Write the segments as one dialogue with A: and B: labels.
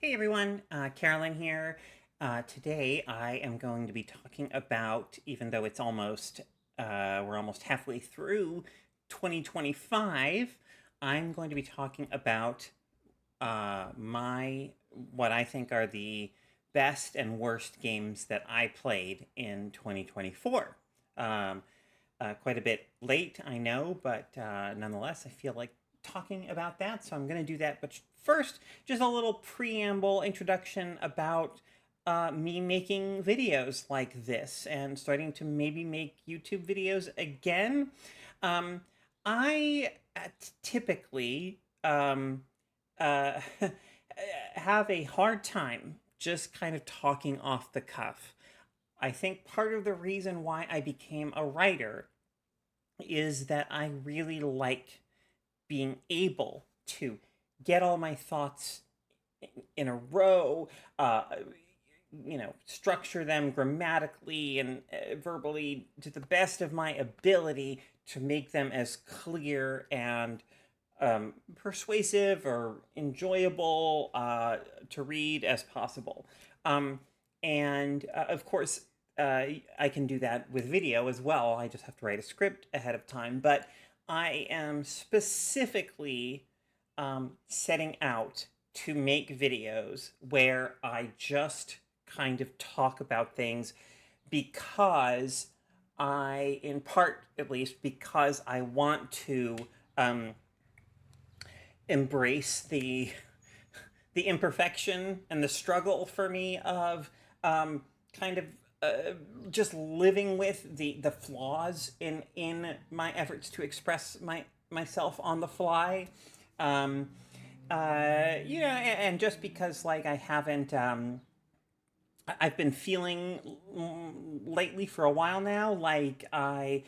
A: Hey everyone, Carolyn here. Today I am going to be talking about, even though it's we're almost halfway through 2025, I'm going to be talking about what I think are the best and worst games that I played in 2024. Um, quite a bit late, I know, but nonetheless, I feel like talking about that, so I'm going to do that. But first, just a little preamble introduction about me making videos like this and starting to maybe make YouTube videos again. Um, I typically uh, have a hard time just kind of talking off the cuff. I think part of the reason why I became a writer is that I really like being able to get all my thoughts in a row, structure them grammatically and verbally to the best of my ability to make them as clear and persuasive or enjoyable to read as possible. And of course, I can do that with video as well. I just have to write a script ahead of time. But I am specifically setting out to make videos where I just kind of talk about things because in part at least, because I want to um, embrace the imperfection and the struggle for me of kind of just living with the flaws in my efforts to express myself on the fly. Um, and just because like I haven't I've been feeling lately for a while now like I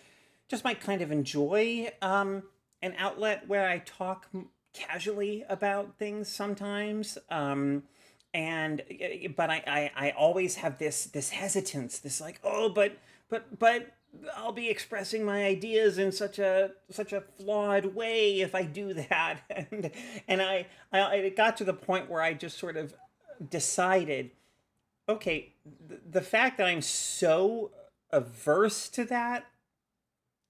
A: just might kind of enjoy an outlet where I talk casually about things sometimes. And but I always have this hesitance, this like, oh, but I'll be expressing my ideas in such a flawed way if I do that. And it got to the point where I just sort of decided, okay, the fact that I'm so averse to that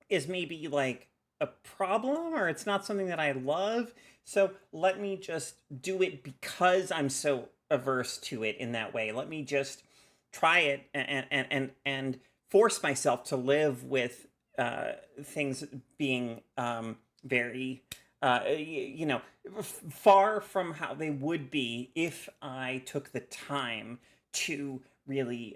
A: is maybe like a problem, or it's not something that I love. So let me just do it because I'm so averse to it in that way. Let me just try it and force myself to live with things being very far from how they would be if I took the time to really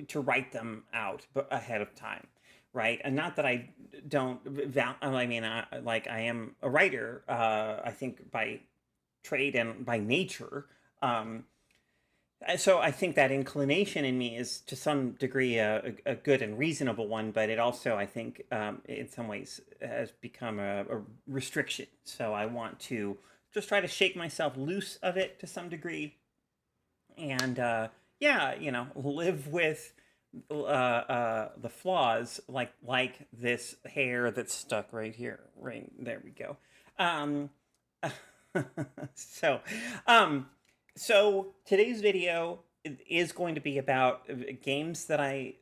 A: to write them out ahead of time, right? And not that I don't I mean, like I am a writer, I think by trade and by nature. Um, so I think that inclination in me is to some degree a good and reasonable one, but it also, I think, in some ways has become a restriction. So I want to just try to shake myself loose of it to some degree, and yeah, live with the flaws, like this hair that's stuck right here, right there. We go. Um, so, um, so today's video is going to be about games that I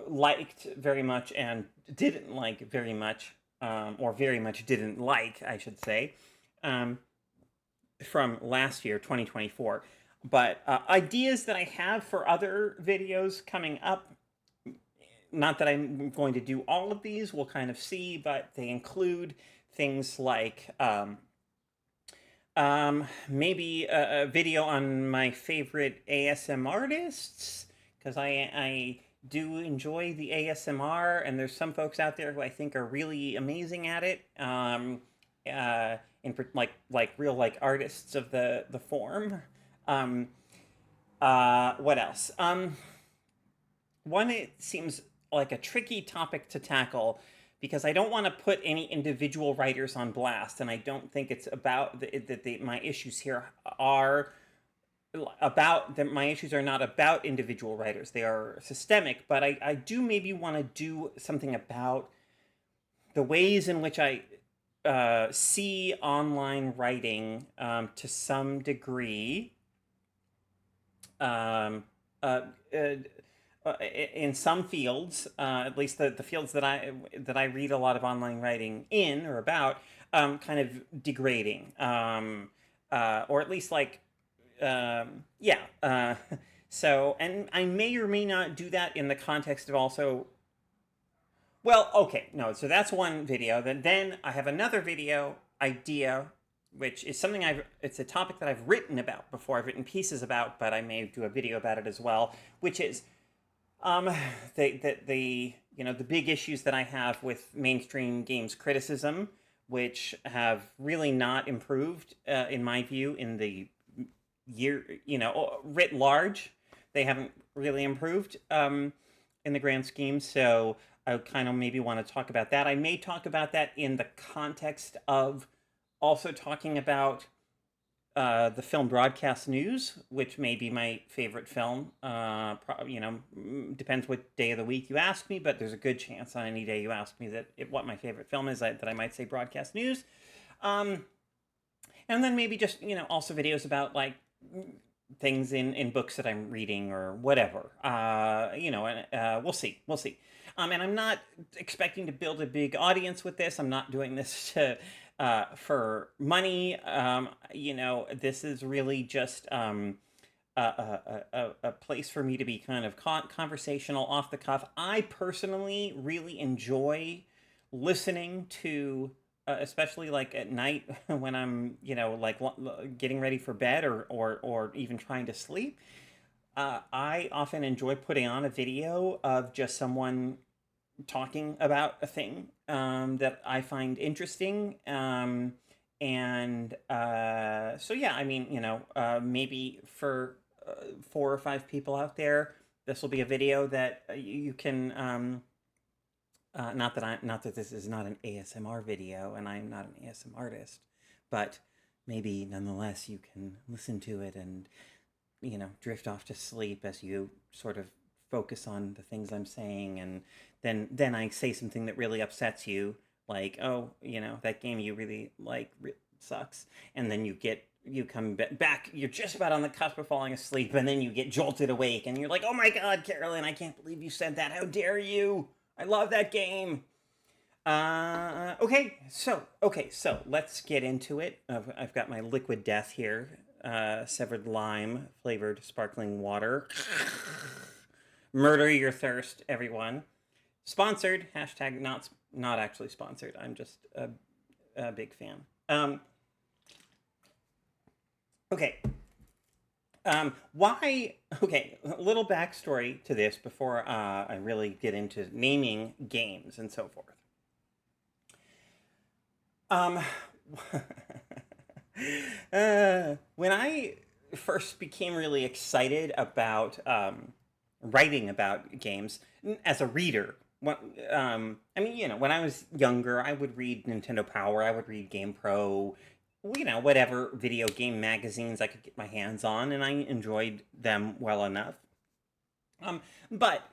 A: liked very much and didn't like very much, or very much didn't like, I should say, um, from last year, 2024. But ideas that I have for other videos coming up, not that I'm going to do all of these, we'll kind of see, but they include things like maybe a video on my favorite ASM artists, because I do enjoy the ASMR, and there's some folks out there who I think are really amazing at it. Like real like artists of the form. Um, what else? One, it seems like a tricky topic to tackle because I don't want to put any individual writers on blast, and I don't think it's about my issues here are my issues are not about individual writers. They are systemic, but I do maybe want to do something about the ways in which I see online writing to some degree. um, uh, uh, in some fields, at least the fields that I read a lot of online writing in or about, kind of degrading, or at least like, yeah. So, and I may or may not do that in the context of also. Well, okay, no. So that's one video. Then I have another video idea, which is something It's a topic that I've written about before. I've written pieces about, but I may do a video about it as well, which is um, the big issues that I have with mainstream games criticism, which have really not improved, in my view, in the year, writ large. They haven't really improved, in the grand scheme. So I kind of maybe want to talk about that. I may talk about that in the context of also talking about the film Broadcast News, which may be my favorite film. Depends what day of the week you ask me, but there's a good chance on any day you ask me what my favorite film is, that I might say Broadcast News. Um, and then maybe just, also videos about like things in books that I'm reading or whatever. And we'll see. We'll see. And I'm not expecting to build a big audience with this. I'm not doing this for money. This is really just a place for me to be kind of conversational, off the cuff. I personally really enjoy listening to, especially like at night when I'm, like getting ready for bed, or even trying to sleep. I often enjoy putting on a video of just someone talking about a thing, that I find interesting. So yeah, I mean, maybe for 4 or 5 people out there, this will be a video that you can. Not that this is not an ASMR video, and I'm not an ASMR artist, but maybe nonetheless you can listen to it and drift off to sleep as you sort of focus on the things I'm saying, and then I say something that really upsets you, like, oh, that game you really like sucks, and then you come back, you're just about on the cusp of falling asleep, and then you get jolted awake, and you're like, oh my God, Carolyn, I can't believe you said that. How dare you? I love that game. Okay, so let's get into it. I've got my liquid death here, severed lime flavored sparkling water. Murder your thirst, everyone. Sponsored. Hashtag not actually sponsored. I'm just a big fan. Okay. Why? Okay, a little backstory to this before I really get into naming games and so forth. When I first became really excited about writing about games as a reader, when I was younger, I would read Nintendo Power, I would read Game Pro, whatever video game magazines I could get my hands on, and I enjoyed them well enough. But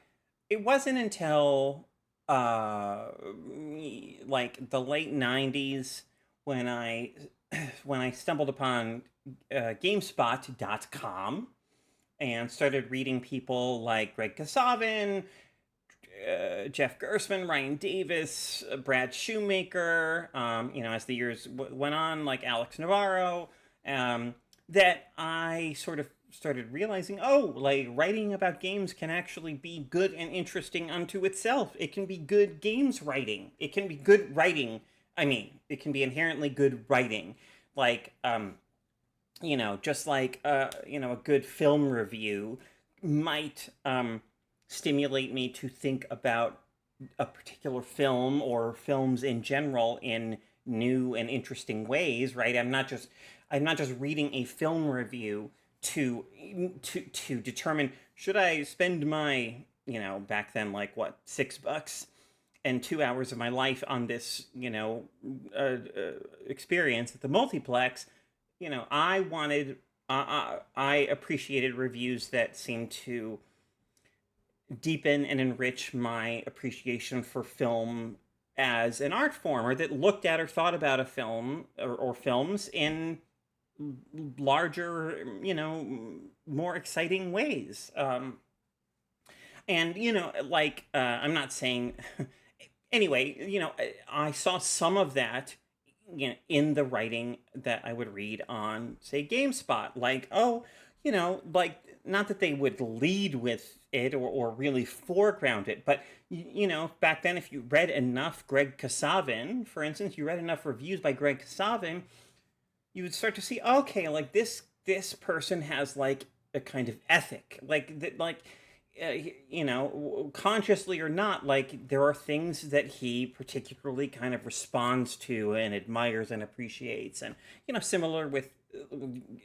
A: it wasn't until like the late '90s when I stumbled upon GameSpot.com and started reading people like Greg Kasavin, Jeff Gersman, Ryan Davis, Brad Shoemaker, as the years went on, like Alex Navarro, that I sort of started realizing, oh, like writing about games can actually be good and interesting unto itself. It can be good games writing. It can be good writing. I mean, it can be inherently good writing. Like, just like, a good film review might, stimulate me to think about a particular film or films in general in new and interesting ways, right? I'm not just reading a film review to determine, should I spend my, back then, like what, $6 and 2 hours of my life on this, experience at the multiplex. I appreciated reviews that seemed to deepen and enrich my appreciation for film as an art form, or that looked at or thought about a film or films in larger, more exciting ways. And like I'm not saying anyway, I saw some of that, in the writing that I would read on, say, GameSpot. Like, oh, like, not that they would lead with it, or really foreground it, but back then, if you read enough Greg Kasavin, for instance, you read enough reviews by Greg Kasavin, you would start to see, okay, like, this person has, like, a kind of ethic, like consciously or not, like, there are things that he particularly kind of responds to and admires and appreciates, and similar with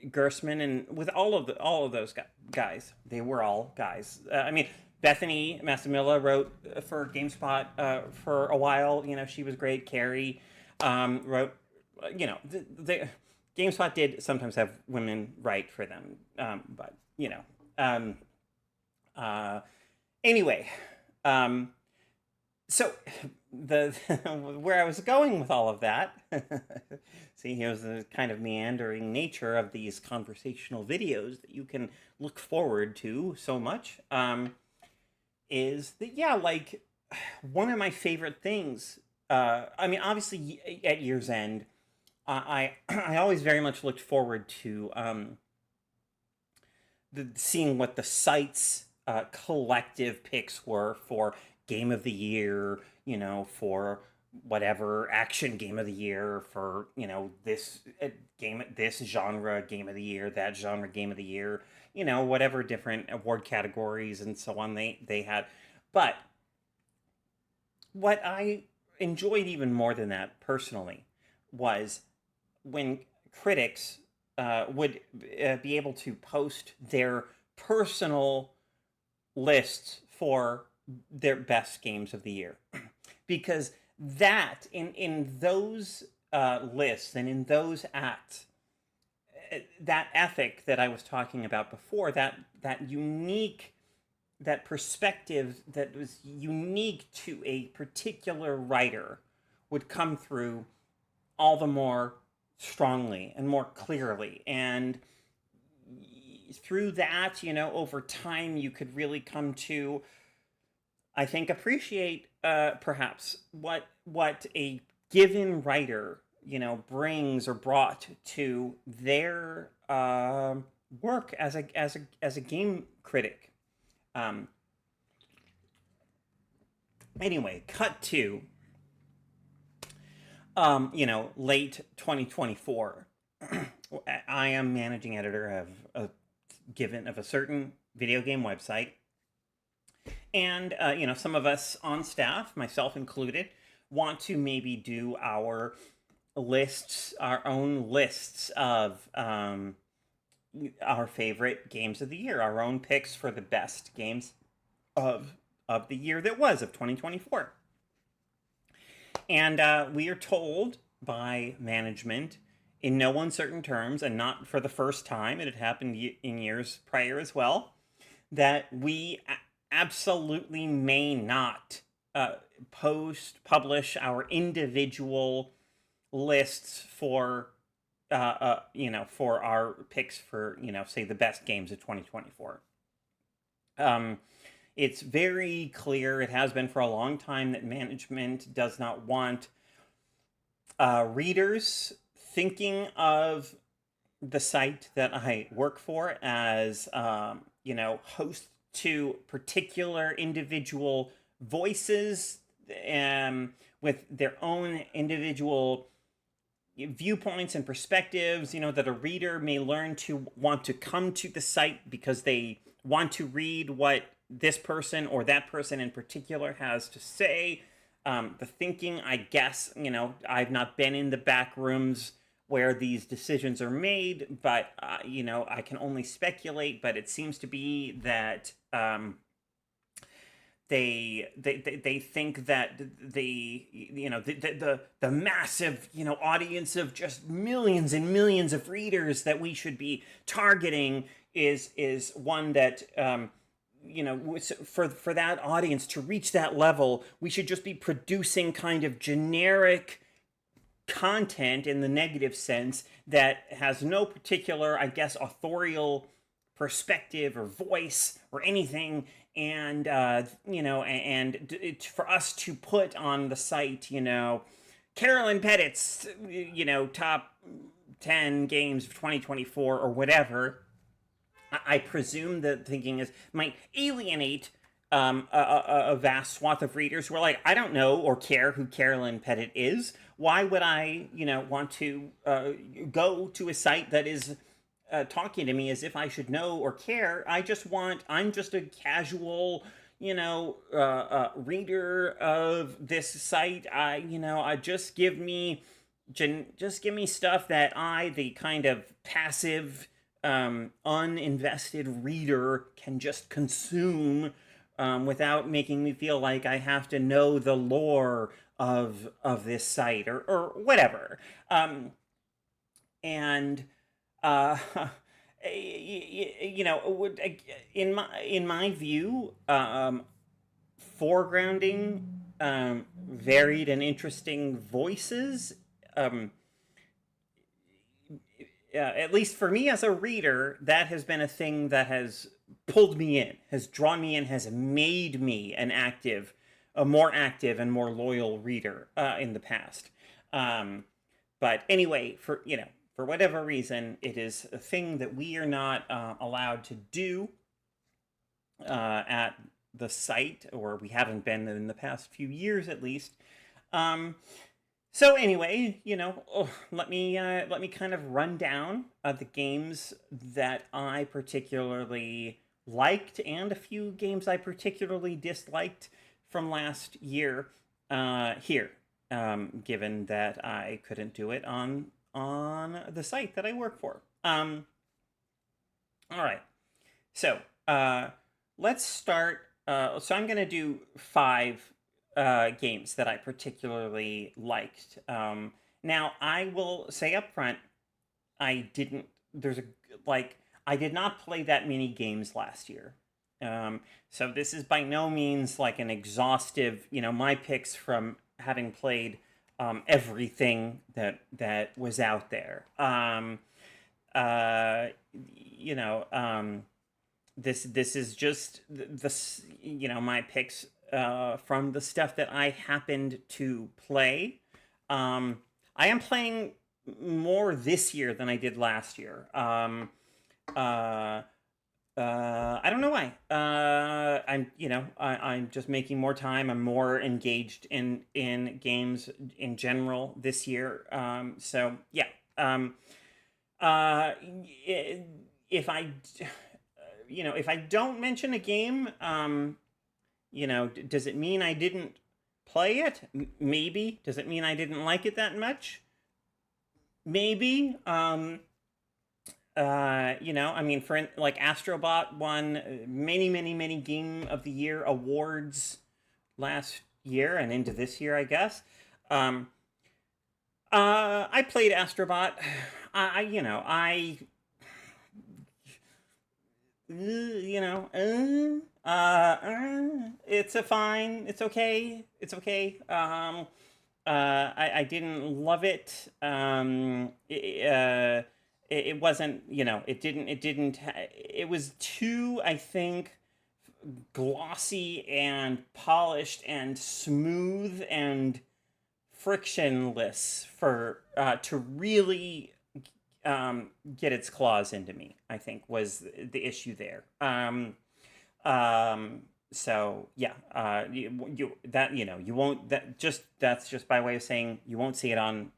A: Gersman, and with all of those guys. They were all guys. I mean, Bethany Massimilla wrote for GameSpot for a while. She was great. Carrie wrote. The GameSpot did sometimes have women write for them, but Um, anyway, so the where I was going with all of that, see, here's the kind of meandering nature of these conversational videos that you can look forward to so much, is that, yeah, like, one of my favorite things, I mean, obviously at year's end, I always very much looked forward to seeing what the site's collective picks were for game of the year, for whatever action game of the year, for this this genre game of the year, that genre game of the year, whatever different award categories and so on they had. But what I enjoyed even more than that personally was when critics would be able to post their personal lists for their best games of the year, because that in those lists and in those acts, that ethic that I was talking about before, that unique, that perspective that was unique to a particular writer, would come through all the more strongly and more clearly. And through that, over time, you could really come to, I think, appreciate perhaps what a given writer, brings or brought to their work as a game critic. Anyway, cut to late 2024. I am managing editor of a certain video game website, and some of us on staff, myself included, want to maybe do our own lists of our favorite games of the year, our own picks for the best games of the year that was, of 2024. And we are told by management, in no uncertain terms, and not for the first time, it had happened in years prior as well, that we absolutely may not publish our individual lists for for our picks for, say, the best games of 2024. It's very clear, it has been for a long time, that management does not want readers thinking of the site that I work for as, host to particular individual voices, with their own individual viewpoints and perspectives, that a reader may learn to want to come to the site because they want to read what this person or that person in particular has to say. The thinking, I guess, I've not been in the back rooms where these decisions are made, but, I can only speculate, but it seems to be that they think that the massive, audience of just millions and millions of readers that we should be targeting is one that, for that audience to reach that level, we should just be producing kind of generic content in the negative sense that has no particular, I guess, authorial perspective or voice or anything. And, for us to put on the site, Carolyn Petit's, top 10 games of 2024 or whatever, I presume the thinking is might alienate a vast swath of readers who are like, I don't know or care who Carolyn Petit is. Why would I, want to go to a site that is talking to me as if I should know or care? I'm just a casual, reader of this site. I just give me stuff that the kind of passive, uninvested reader can just consume without making me feel like I have to know the lore of this site or whatever. And in my view, foregrounding varied and interesting voices, at least for me as a reader, that has been a thing that has pulled me in, has drawn me in, has made me a more active and more loyal reader in the past. But anyway, for whatever reason, it is a thing that we are not allowed to do at the site, or we haven't been in the past few years at least. So anyway, let me kind of run down the games that I particularly liked and a few games I particularly disliked from last year here, given that I couldn't do it on the site that I work for. All right, so let's start. So I'm going to do 5 games that I particularly liked. Now, I will say up front, I did not play that many games last year. So this is by no means like an exhaustive, my picks from having played everything that was out there. This is just my picks from the stuff that I happened to play. I am playing more this year than I did last year. I don't know why. I'm just making more time. I'm more engaged in games in general this year. So yeah. If I don't mention a game, does it mean I didn't play it? Maybe. Does it mean I didn't like it that much? Maybe. For like Astrobot won many Game of the Year awards last year and into this year, I guess. I played Astrobot. It's okay. I didn't love it. It wasn't, it was too, I think, glossy and polished and smooth and frictionless for to really get its claws into me, I think, was the issue there. So yeah, that's just by way of saying you won't see it on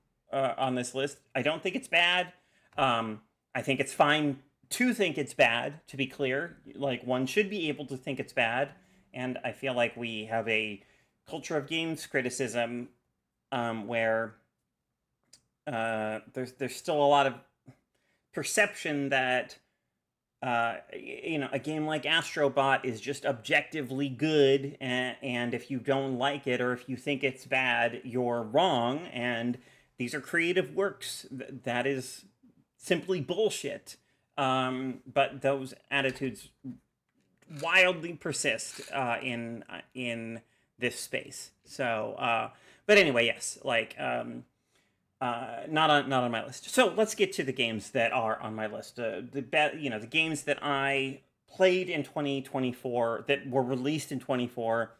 A: this list. I don't think it's bad. I think it's fine to think it's bad, to be clear. Like, one should be able to think it's bad, and I feel like we have a culture of games criticism where there's still a lot of perception that a game like Astrobot is just objectively good, and if you don't like it or if you think it's bad, you're wrong, and these are creative works. That is simply bullshit. But those attitudes wildly persist in this space. So, but anyway, yes, not on my list. So let's get to the games that are on my list. The games that I played in 2024 that were released in 24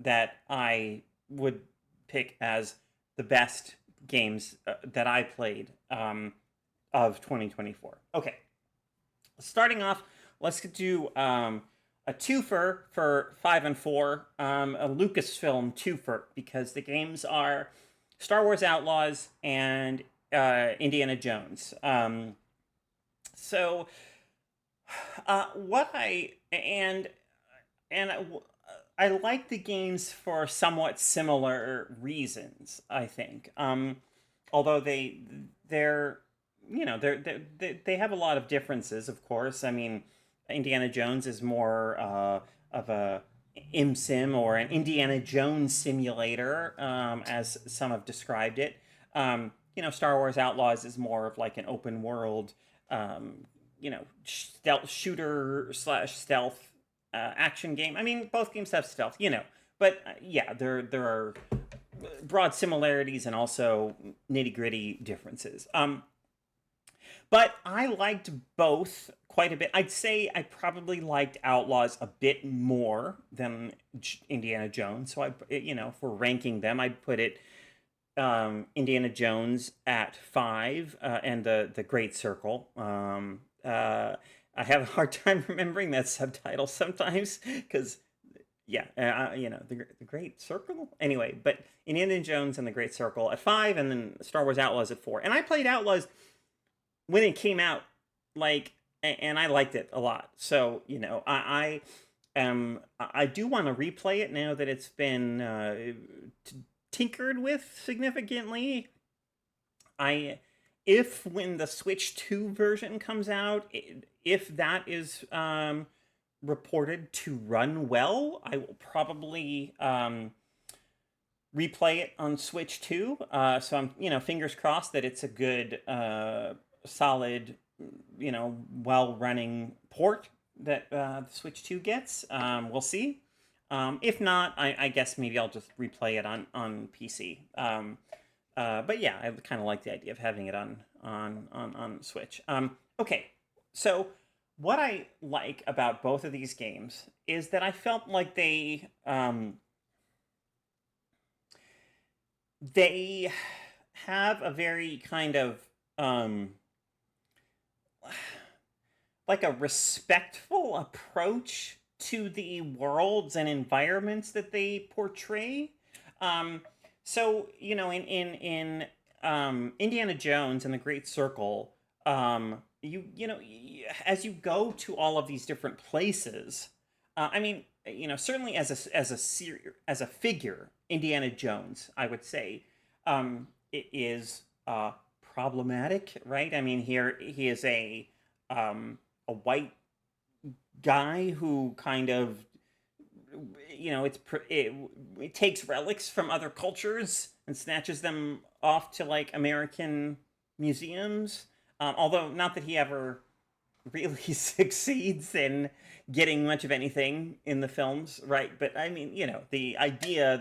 A: that I would pick as the best games that I played of 2024. Okay, starting off, let's do a twofer for 5 and 4, a Lucasfilm twofer, because the games are Star Wars Outlaws and Indiana Jones. So, what I and I like the games for somewhat similar reasons, I think. Although they're they have a lot of differences, of course. I mean, Indiana Jones is more of a ImSim or an Indiana Jones simulator, as some have described it. Star Wars Outlaws is more of like an open world, stealth shooter slash stealth action game. I mean, both games have stealth, but yeah, there are broad similarities and also nitty gritty differences. But I liked both quite a bit. I'd say I probably liked Outlaws a bit more than Indiana Jones. So for ranking them, I'd put it Indiana Jones at 5, and the Great Circle. I have a hard time remembering that subtitle sometimes because yeah, the Great Circle. Anyway, but Indiana Jones and the Great Circle at 5, and then Star Wars Outlaws at 4. And I played Outlaws when it came out, and I liked it a lot. So I do want to replay it now that it's been tinkered with significantly. If when the Switch 2 version comes out, if that is reported to run well, I will probably replay it on Switch 2. So I'm fingers crossed that it's a good solid, well-running port that the Switch 2 gets. We'll see. If not, I guess maybe I'll just replay it on PC. But yeah, I kind of like the idea of having it on Switch. Okay, so what I like about both of these games is that I felt like they have a very kind of like a respectful approach to the worlds and environments that they portray. So in Indiana Jones and the Great Circle, as you go to all of these different places, I mean, certainly as a figure, Indiana Jones, I would say, it is problematic, right? I mean, here he is a white guy who kind of it takes relics from other cultures and snatches them off to like American museums. Although not that he ever really succeeds in getting much of anything in the films, right? But I mean, the idea,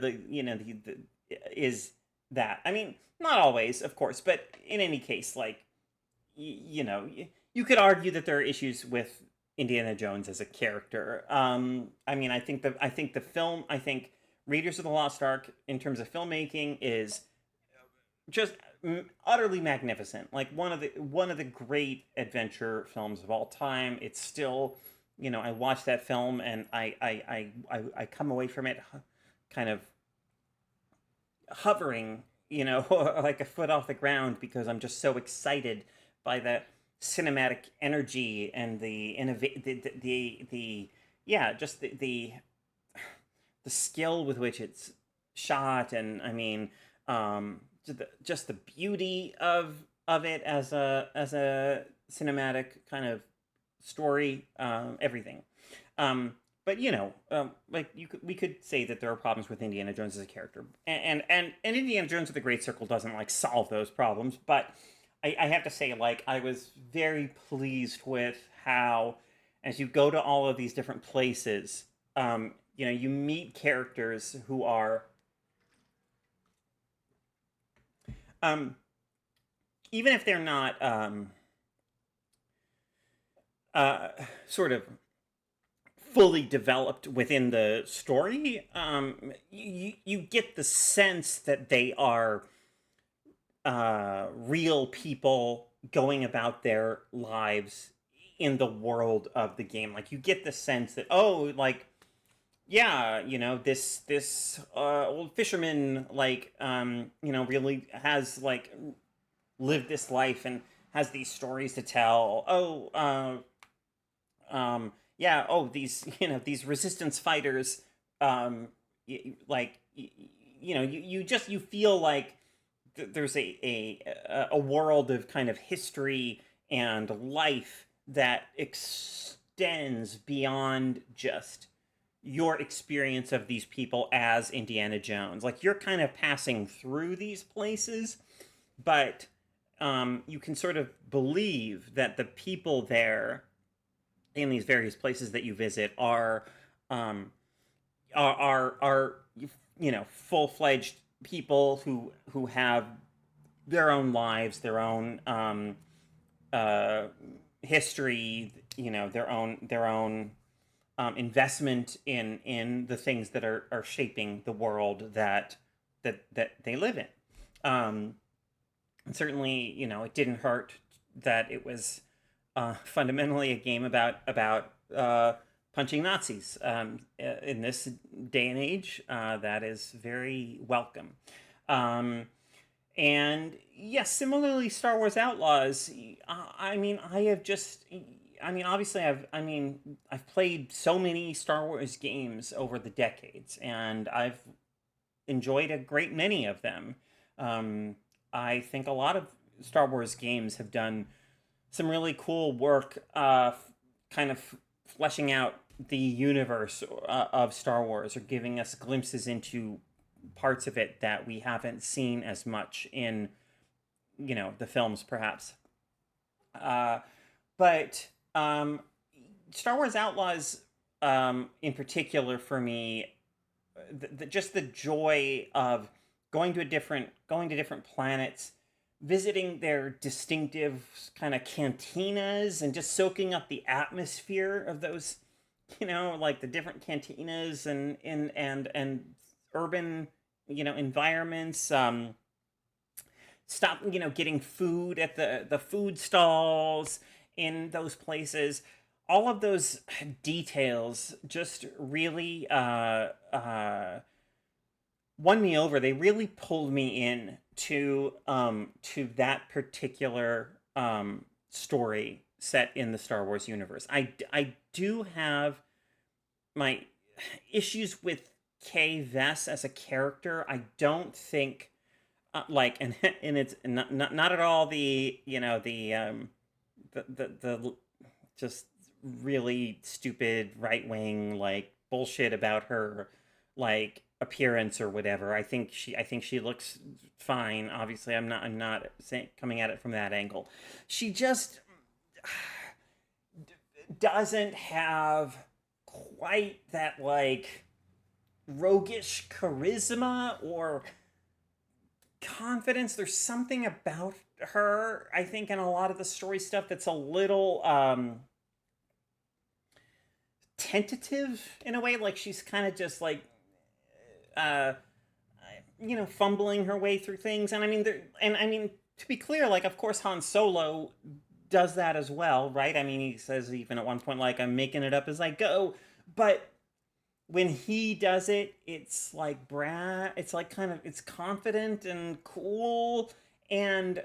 A: is that. I mean, not always, of course, but in any case, like, you could argue that there are issues with Indiana Jones as a character. I mean, I think the film, I think Raiders of the Lost Ark, in terms of filmmaking, is just utterly magnificent. Like one of the great adventure films of all time. It's still, I watch that film and I come away from it kind of hovering, like a foot off the ground, because I'm just so excited by the cinematic energy and the skill with which it's shot. And I mean, just the beauty of it as a cinematic kind of story, everything. But we could say that there are problems with Indiana Jones as a character, and Indiana Jones with the Great Circle doesn't like solve those problems. But I have to say, like, I was very pleased with how, as you go to all of these different places, you meet characters who are even if they're not uh, sort of fully developed within the story, you get the sense that they are real people going about their lives in the world of the game. Like you get the sense that, oh, like, yeah, this old fisherman, like, really has like lived this life and has these stories to tell. Oh, yeah, oh, these, these resistance fighters, like, you feel like there's a world of kind of history and life that extends beyond just your experience of these people as Indiana Jones. Like you're kind of passing through these places, but you can sort of believe that the people there in these various places that you visit um, are full-fledged people who have their own lives, their own uh, history, their own investment in the things that are shaping the world that they live in. And certainly, it didn't hurt that it was fundamentally a game about punching Nazis. In this day and age, that is very welcome. Um, and yes, similarly, Star Wars Outlaws. I mean, I have just. I mean, obviously, I've played so many Star Wars games over the decades, and I've enjoyed a great many of them. Um, I think a lot of Star Wars games have done some really cool work, kind of fleshing out the universe of Star Wars, or giving us glimpses into parts of it that we haven't seen as much in, the films, perhaps. Uh, but Star Wars Outlaws, in particular, for me, just the joy of going to different planets, visiting their distinctive kind of cantinas, and just soaking up the atmosphere of those, like the different cantinas and urban, environments. Stop, getting food at the food stalls in those places. All of those details just really won me over. They really pulled me in to that particular story set in the Star Wars universe. I do have my issues with Kay Vess as a character. I don't think like and it's not at all the just really stupid right wing like bullshit about her like appearance or whatever. I think she looks fine. Obviously, I'm not coming at it from that angle. She just doesn't have quite that like roguish charisma or confidence. There's something about her, I think, in a lot of the story stuff that's a little tentative in a way. Like she's kind of just like uh fumbling her way through things. And I mean, to be clear, like of course Han Solo does that as well, right? I mean, he says even at one point like I'm making it up as I go, but when he does it, it's like it's like kind of it's confident and cool. And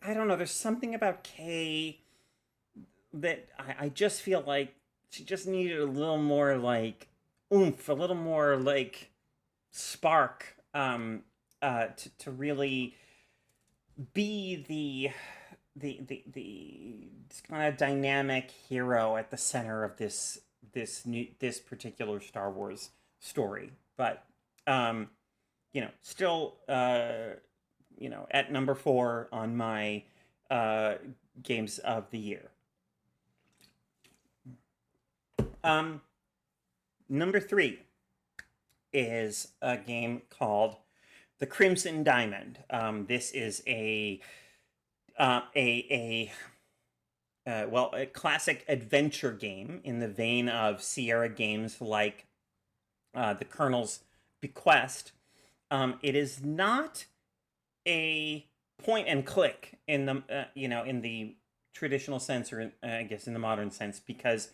A: I don't know, there's something about Kay that I just feel like she just needed a little more like oomph, a little more like spark, to really be the kind of dynamic hero at the center of this particular Star Wars story. But still, at number 4 on my games of the year. Number 3 is a game called the Crimson Diamond. This is a well, a classic adventure game in the vein of Sierra games like the Colonel's Bequest. It is not a point and click in the in the traditional sense, or I guess in the modern sense, because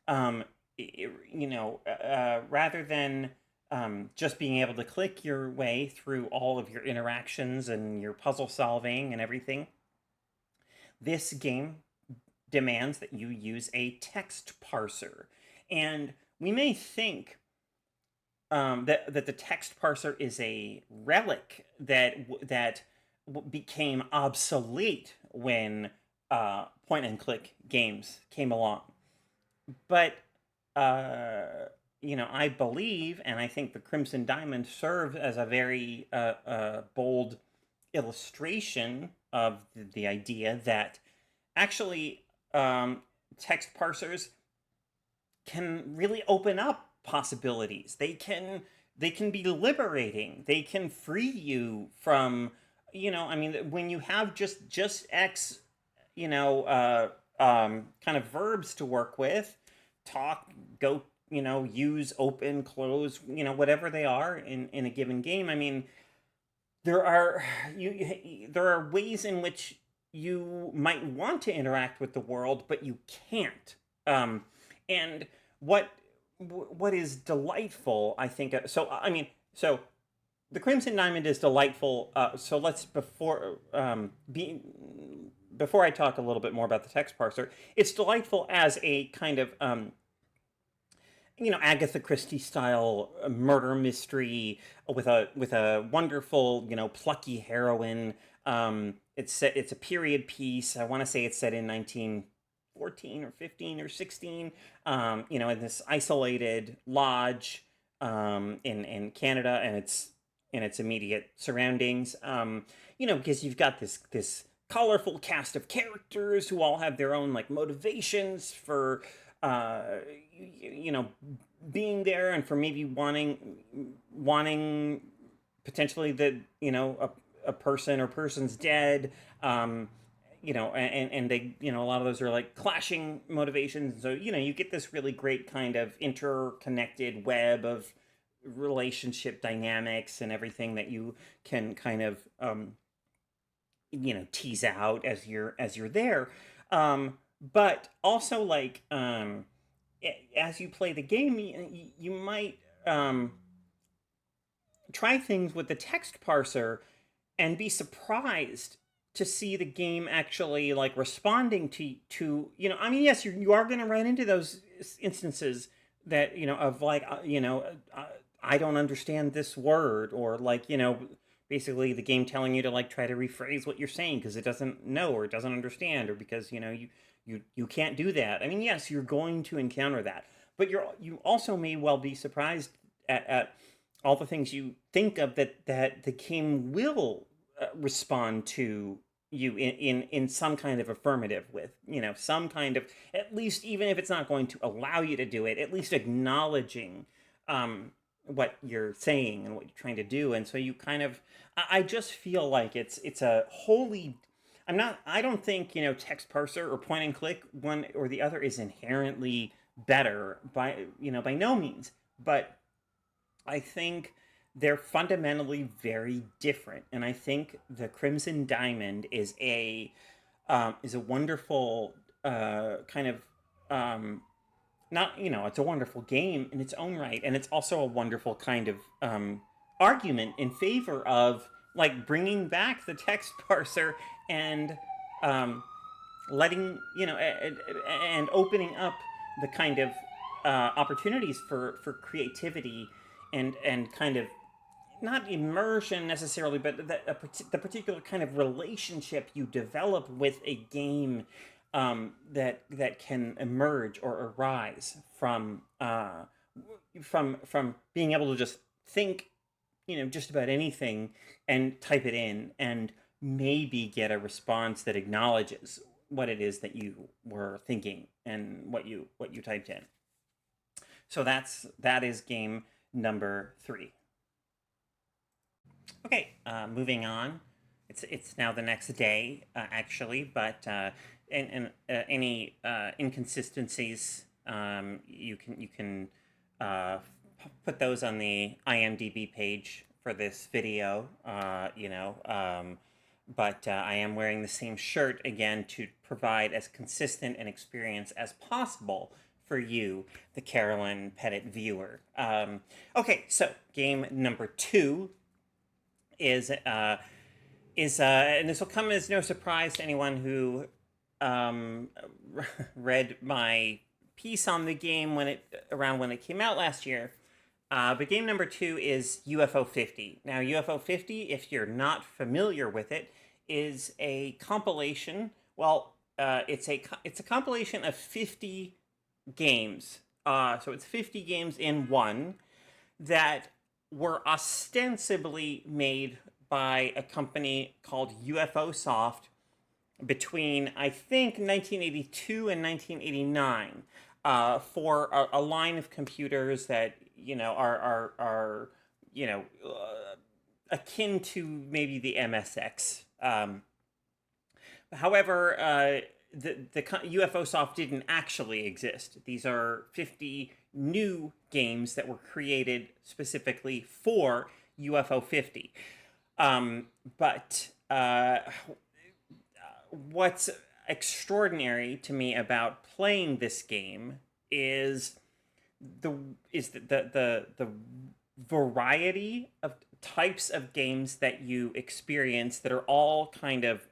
A: rather than just being able to click your way through all of your interactions and your puzzle solving and everything, this game demands that you use a text parser. And we may think that the text parser is a relic that became obsolete when point and click games came along. But I believe, and I think the Crimson Diamond serves as a very bold illustration of the idea that actually text parsers can really open up possibilities. They can be liberating. They can free you from, when you have just X, kind of verbs to work with, talk, go, use, open, close, whatever they are in a given game. I mean, there are ways in which you might want to interact with the world, but you can't. And what is delightful, I think. So the Crimson Diamond is delightful. So let's before I talk a little bit more about the text parser, it's delightful as a kind of Agatha Christie style murder mystery with a wonderful, plucky heroine. It's a period piece. I want to say it's set in 1914 or 15 or 16. In this isolated lodge in Canada and its immediate surroundings. Because you've got this colorful cast of characters who all have their own like motivations for being there, and for maybe wanting potentially that a person or persons dead, and they, a lot of those are like clashing motivations. So you get this really great kind of interconnected web of relationship dynamics and everything that you can kind of tease out as you're there. But also, like, as you play the game, you might try things with the text parser and be surprised to see the game actually like responding to yes, you are going to run into those instances that of like I don't understand this word, or like basically the game telling you to like try to rephrase what you're saying because it doesn't know or it doesn't understand, or because you can't do that. I mean, yes, you're going to encounter that, but you also may well be surprised at all the things you think of that the game will respond to you in some kind of affirmative with, some kind of, at least, even if it's not going to allow you to do it, at least acknowledging what you're saying and what you're trying to do. And so you kind of, I just feel like it's a wholly, I don't think, text parser or point and click, one or the other, is inherently better by no means, but I think they're fundamentally very different. And I think the Crimson Diamond is a wonderful kind of not, it's a wonderful game in its own right, and it's also a wonderful kind of argument in favor of like bringing back the text parser and letting and opening up the kind of opportunities for creativity and kind of not immersion necessarily, but the particular kind of relationship you develop with a game that can emerge or arise from being able to just think, just about anything and type it in and maybe get a response that acknowledges what it is that you were thinking and what you typed in. So that is game number 3. Okay, moving on. It's now the next day, actually, but any inconsistencies, you can put those on the IMDb page for this video. But I am wearing the same shirt again to provide as consistent an experience as possible for you, the Carolyn Petit viewer. Okay, so game number 2 is and this will come as no surprise to anyone who um, read my piece on the game when it came out last year. But game number 2 is UFO 50. Now, UFO 50, if you're not familiar with it, is a compilation. Well, it's a compilation of 50 games. So it's 50 games in one that were ostensibly made by a company called UFO Soft between, I think, 1982 and 1989, for a line of computers that are akin to maybe the MSX. However, the UFO Soft didn't actually exist. These are 50 new games that were created specifically for UFO 50. But what's extraordinary to me about playing this game is the variety of types of games that you experience that are all kind of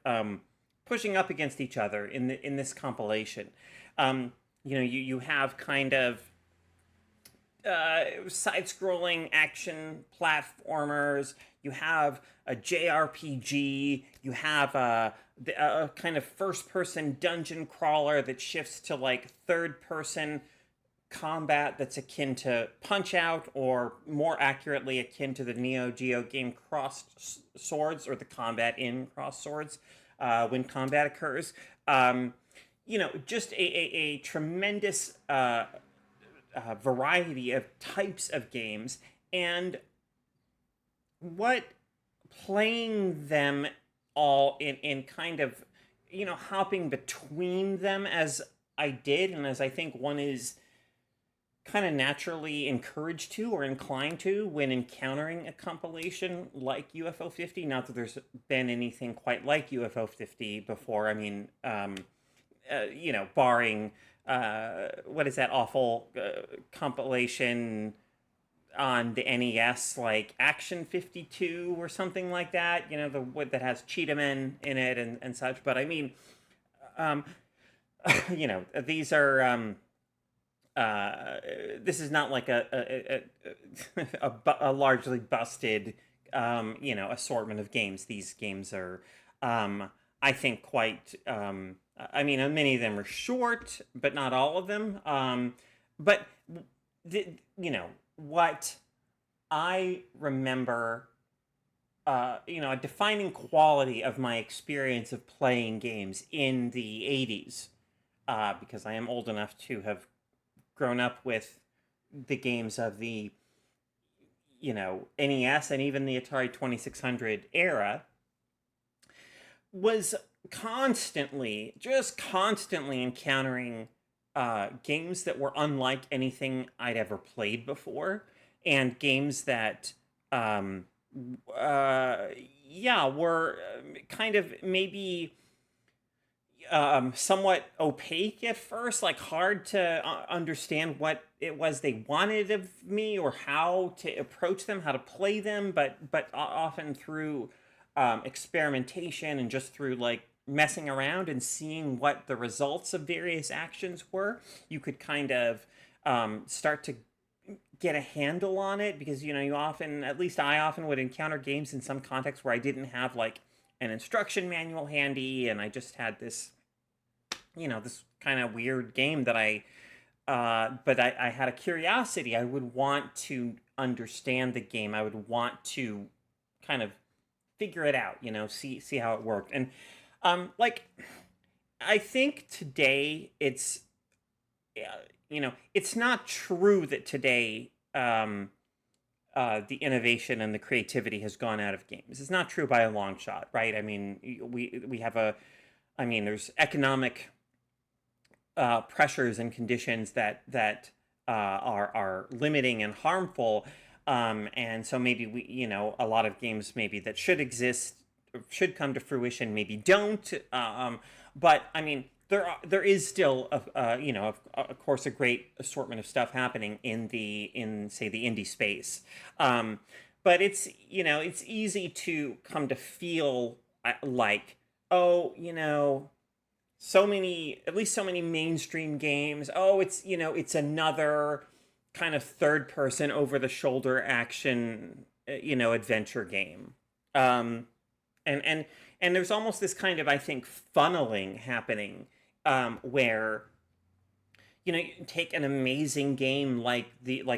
A: pushing up against each other in this compilation. You have kind of side-scrolling action platformers. You have a JRPG. You have a kind of first-person dungeon crawler that shifts to like third-person combat that's akin to Punch-Out, or more accurately akin to the Neo Geo game Crossed Swords, or the combat in Crossed Swords when combat occurs. Just a tremendous variety of types of games, and what playing them all in kind of hopping between them as I did, and as I think one is kind of naturally encouraged to or inclined to when encountering a compilation like UFO 50. Not that there's been anything quite like UFO 50 before. I mean, barring what is that awful compilation on the NES, like Action 52 or something like that, that has Cheetah Men in it and such. But I mean, these are this is not like a largely busted assortment of games. These games are I think quite I mean, many of them are short, but not all of them. But what I remember, a defining quality of my experience of playing games in the 80s, because I am old enough to have grown up with the games of the, NES and even the Atari 2600 era, was constantly encountering games that were unlike anything I'd ever played before, and games that were kind of maybe somewhat opaque at first, like hard to understand what it was they wanted of me or how to approach them, how to play them, but often through experimentation and just through like messing around and seeing what the results of various actions were, you could kind of start to get a handle on it, because you often, at least I often, would encounter games in some context where I didn't have like an instruction manual handy, and I just had this this kind of weird game that I had a curiosity. I would want to understand the game. I would want to kind of figure it out, see how it worked. And I think today it's it's not true that today the innovation and the creativity has gone out of games. It's not true by a long shot, right? I mean, we have there's economic pressures and conditions that are limiting and harmful, and so maybe a lot of games maybe that should exist, should come to fruition, maybe don't. But I mean, there is still of course a great assortment of stuff happening in say the indie space. But it's easy to come to feel like, oh, so many mainstream games. Oh, it's another kind of third person over the shoulder action, adventure game. Um, and there's almost this kind of, I think, funneling happening, where you take an amazing game like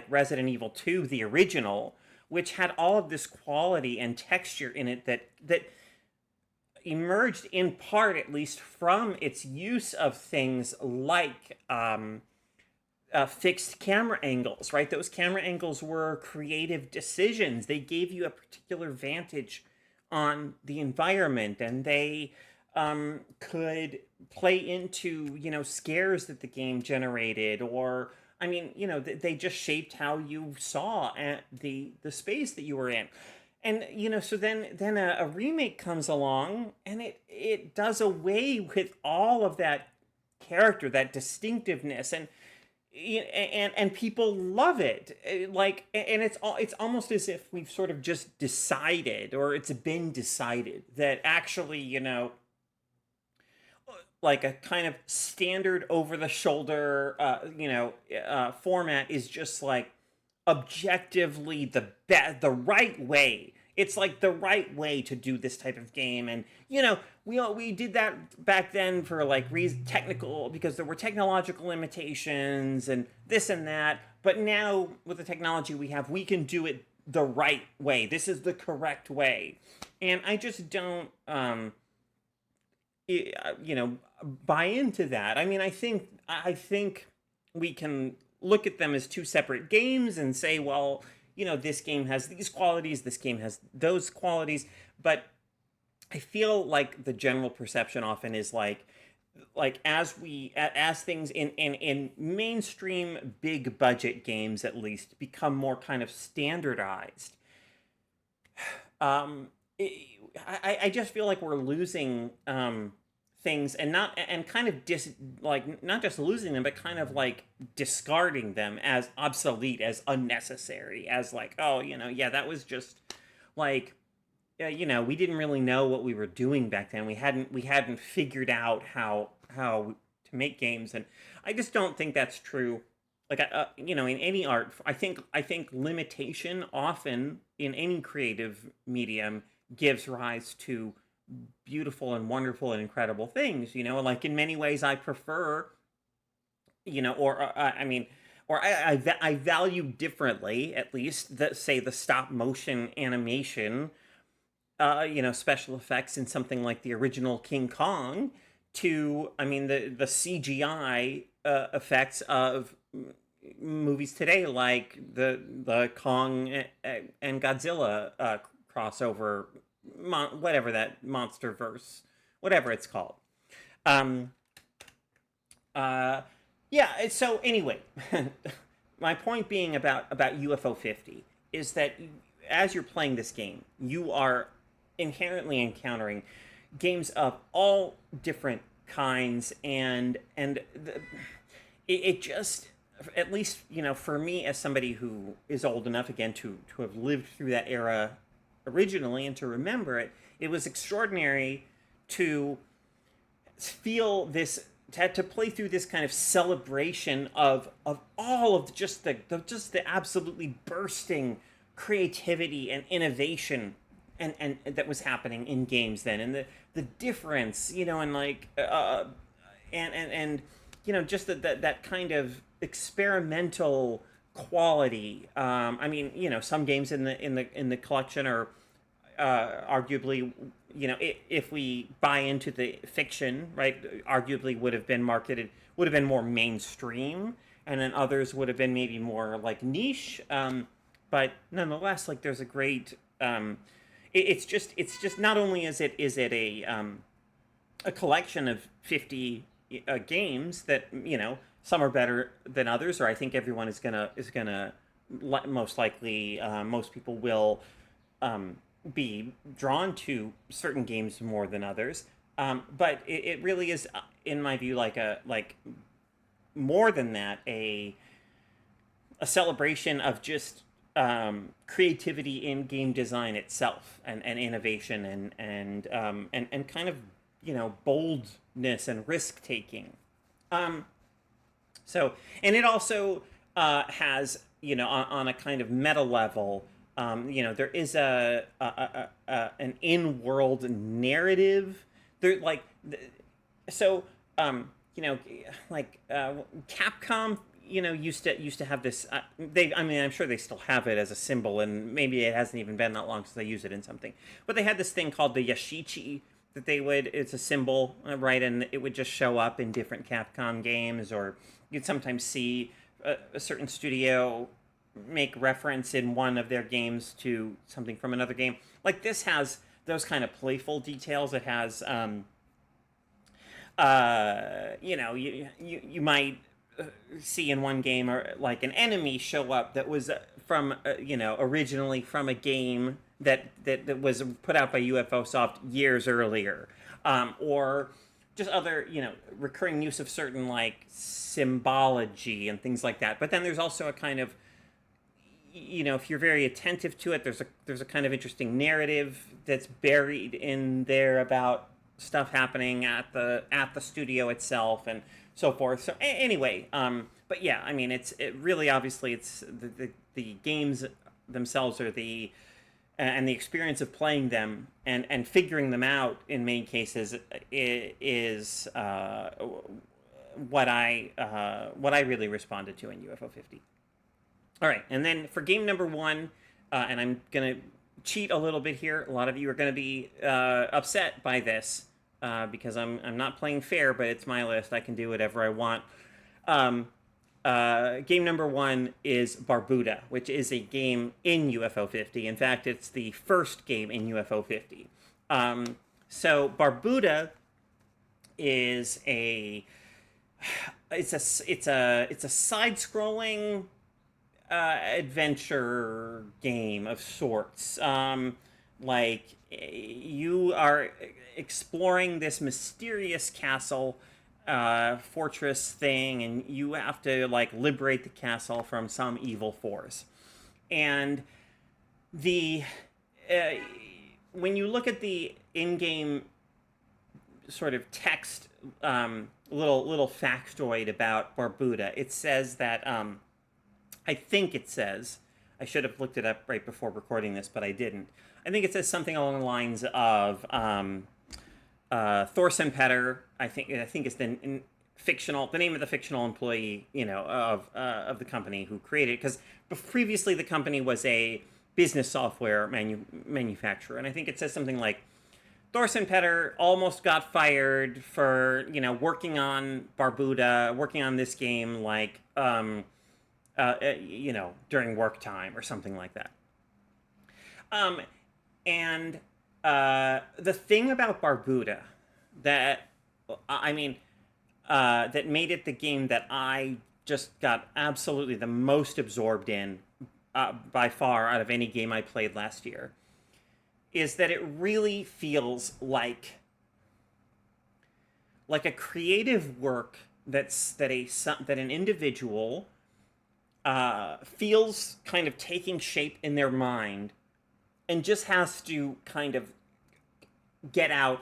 A: Resident Evil 2, the original, which had all of this quality and texture in it that emerged in part, at least, from its use of things like fixed camera angles, right? Those camera angles were creative decisions. They gave you a particular vantage on the environment, and they could play into scares that the game generated, or I mean, they just shaped how you saw at the space that you were in. And so then a remake comes along, and it does away with all of that character, that distinctiveness, and people love it. And it's almost as if we've sort of just decided, or it's been decided, that actually like a kind of standard over the shoulder format is just like objectively the right way. It's like the right way to do this type of game. And we did that back then for like technical, because there were technological limitations and this and that. But now with the technology we have, we can do it the right way. This is the correct way. And I just don't buy into that. I mean, I think we can look at them as two separate games and say, well, this game has these qualities, this game has those qualities. But I feel like the general perception often is like as things in mainstream big budget games, at least, become more kind of standardized, I just feel like we're losing things, and kind of not just losing them, but kind of like discarding them as obsolete, as unnecessary, as like, oh, yeah, that was just like, we didn't really know what we were doing back then. We hadn't figured out how to make games. And I just don't think that's true. Like, in any art, I think limitation often in any creative medium gives rise to beautiful and wonderful and incredible things. Like, in many ways I prefer, I value differently, at least, the stop motion animation, special effects in something like the original King Kong, to, the CGI effects of movies today, like the Kong and Godzilla crossover, whatever that monster verse, whatever it's called. Yeah. So anyway, my point being about UFO 50 is that as you're playing this game, you are inherently encountering games of all different kinds, and it just, at least for me, as somebody who is old enough again to have lived through that era originally and to remember it, it was extraordinary to feel this, to play through this kind of celebration of all of just the absolutely bursting creativity and innovation and that was happening in games then, and the difference, and like and just that kind of experimental quality. Some games in the collection are arguably, if we buy into the fiction, right, arguably would have been more mainstream, and then others would have been maybe more like niche. but nonetheless, like there's a great. It's just not only is it a collection of 50 games that some are better than others, or I think everyone is gonna most likely most people will be drawn to certain games more than others. But it really is, in my view, like more than that, a celebration of just creativity in game design itself, and innovation, and kind of boldness and risk taking. Um, and it also has, on a kind of meta level, there is an in-world narrative. There, like, so, like Capcom, used to have this. I mean, I'm sure they still have it as a symbol, and maybe it hasn't even been that long since they used it in something. But they had this thing called the Yashichi that they would. It's a symbol, right? And it would just show up in different Capcom games, or you'd sometimes see a certain studio make reference in one of their games to something from another game. Like this has those kind of playful details. It has, you might see in one game, or like an enemy show up that was from originally from a game that was put out by UFO Soft years earlier, or just other recurring use of certain like symbology and things like that. But then there's also a kind of, if you're very attentive to it, there's a kind of interesting narrative that's buried in there about stuff happening at the studio itself and so forth. So anyway, but yeah, I mean, it really, obviously, it's the games themselves are and the experience of playing them and figuring them out in many cases is what I really responded to in UFO 50. All right, and then for game number one, and I'm gonna cheat a little bit here. A lot of you are gonna be upset by this because I'm not playing fair, but it's my list. I can do whatever I want. Game number one is Barbuta, which is a game in UFO 50. In fact, it's the first game in UFO 50. So Barbuta is it's a side-scrolling adventure game of sorts. Like you are exploring this mysterious castle, fortress thing, and you have to like liberate the castle from some evil force. And the when you look at the in-game sort of text, little factoid about Barbuta, it says that I think it says, I should have looked it up right before recording this, but I didn't. I think it says something along the lines of Thorsten Petter. I think it's the name of the fictional employee, of the company who created it, because previously the company was a business software manufacturer, and I think it says something like Thorsten Petter almost got fired for working on Barbuta, working on this game like during work time or something like that. And the thing about Barbuta that that made it the game that I just got absolutely the most absorbed in by far out of any game I played last year is that it really feels like a creative work that an individual feels kind of taking shape in their mind and just has to kind of get out,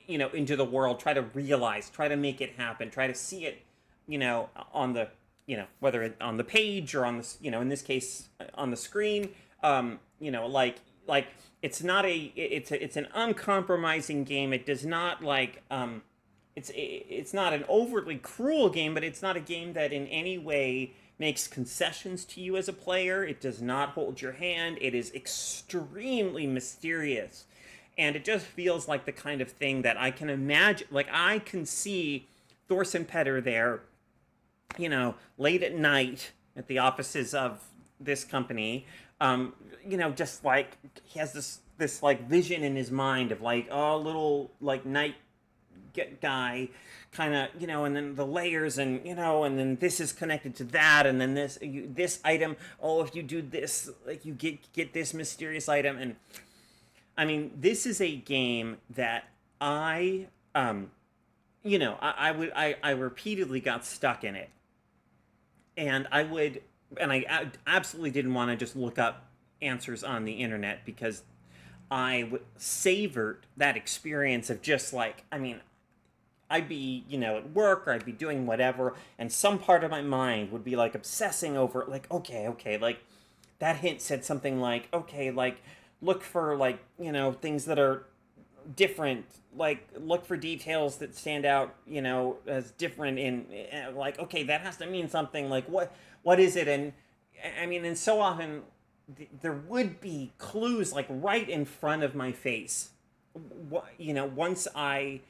A: into the world, try to make it happen, try to see it, on the, whether it on the page or on the, in this case, on the screen, like it's not it's an uncompromising game. It does not it's not an overtly cruel game, but it's not a game that in any way makes concessions to you as a player. It does not hold your hand. It is extremely mysterious. And it just feels like the kind of thing that I can imagine. Like, I can see Thorsten Petter there, late at night at the offices of this company, just like he has this like vision in his mind of like a little like night guy kind of, and then the layers, and and then this is connected to that, and then this item, oh, if you do this, like you get this mysterious item. And I mean, this is a game that I repeatedly got stuck in it, and I absolutely didn't want to just look up answers on the internet, because savored that experience of just like, I mean, I'd be, at work, or I'd be doing whatever, and some part of my mind would be like obsessing over, like, okay, like that hint said something like, okay, like look for like, things that are different, like look for details that stand out, as different in, like, okay, that has to mean something, like what is it? And I mean, and so often there would be clues like right in front of my face, once I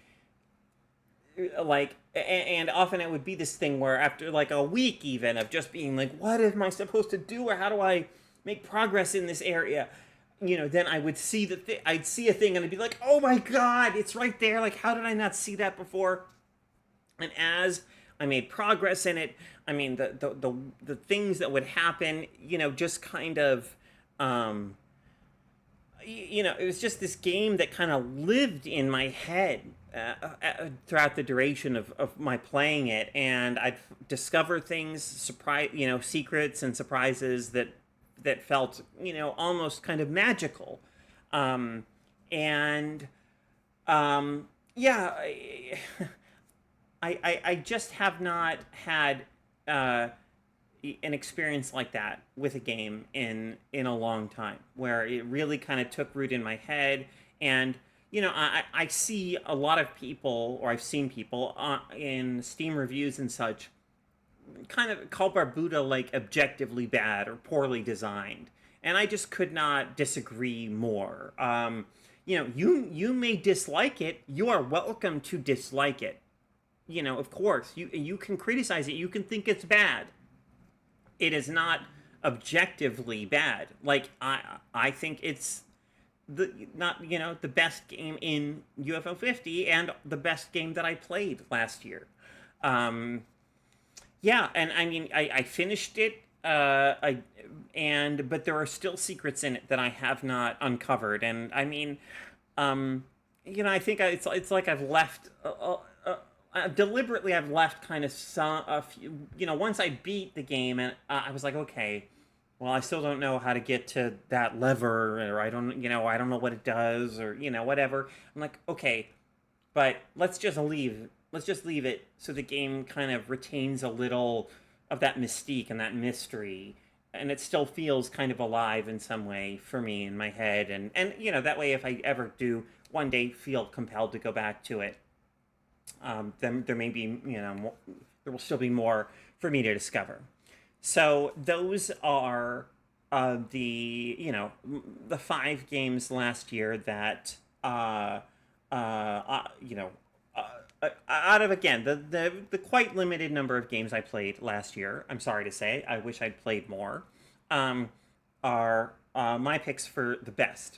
A: like, and often it would be this thing where after like a week even of just being like, what am I supposed to do, or how do I make progress in this area, then I would see I'd see a thing and I'd be like, oh my god, it's right there, like how did I not see that before? And as I made progress in it, I mean, the things that would happen, just kind of it was just this game that kind of lived in my head throughout the duration of my playing it, and I'd discover things, secrets and surprises that felt, almost kind of magical, and yeah, I just have not had an experience like that with a game in a long time, where it really kind of took root in my head. And I see a lot of people, or I've seen people in Steam reviews and such, kind of call Barbuta like objectively bad or poorly designed, and I just could not disagree more. You may dislike it. You are welcome to dislike it. Of course, you can criticize it. You can think it's bad. It is not objectively bad. Like I think it's the best game in UFO 50 and the best game that I played last year. Yeah, and I mean, I finished it, but there are still secrets in it that I have not uncovered, and I mean, I think it's like I've left. Deliberately, I've left kind of a few, once I beat the game, and I was like, okay, well, I still don't know how to get to that lever, or I don't know what it does, or, whatever. I'm like, okay, but let's just leave it so the game kind of retains a little of that mystique and that mystery, and it still feels kind of alive in some way for me in my head, and that way, if I ever do one day feel compelled to go back to it, then there may be, there will still be more for me to discover. So those are the 5 games last year that out of, again, the quite limited number of games I played last year, I'm sorry to say, I wish I'd played more, are my picks for the best.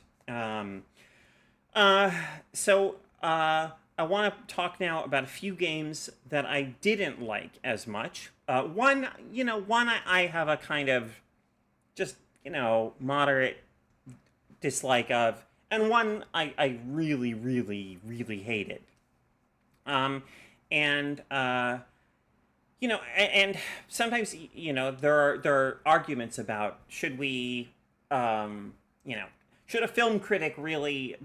A: I want to talk now about a few games that I didn't like as much. One I have a kind of just, moderate dislike of, and one I really, really, really hated. And sometimes, there are arguments about, should we, should a film critic really,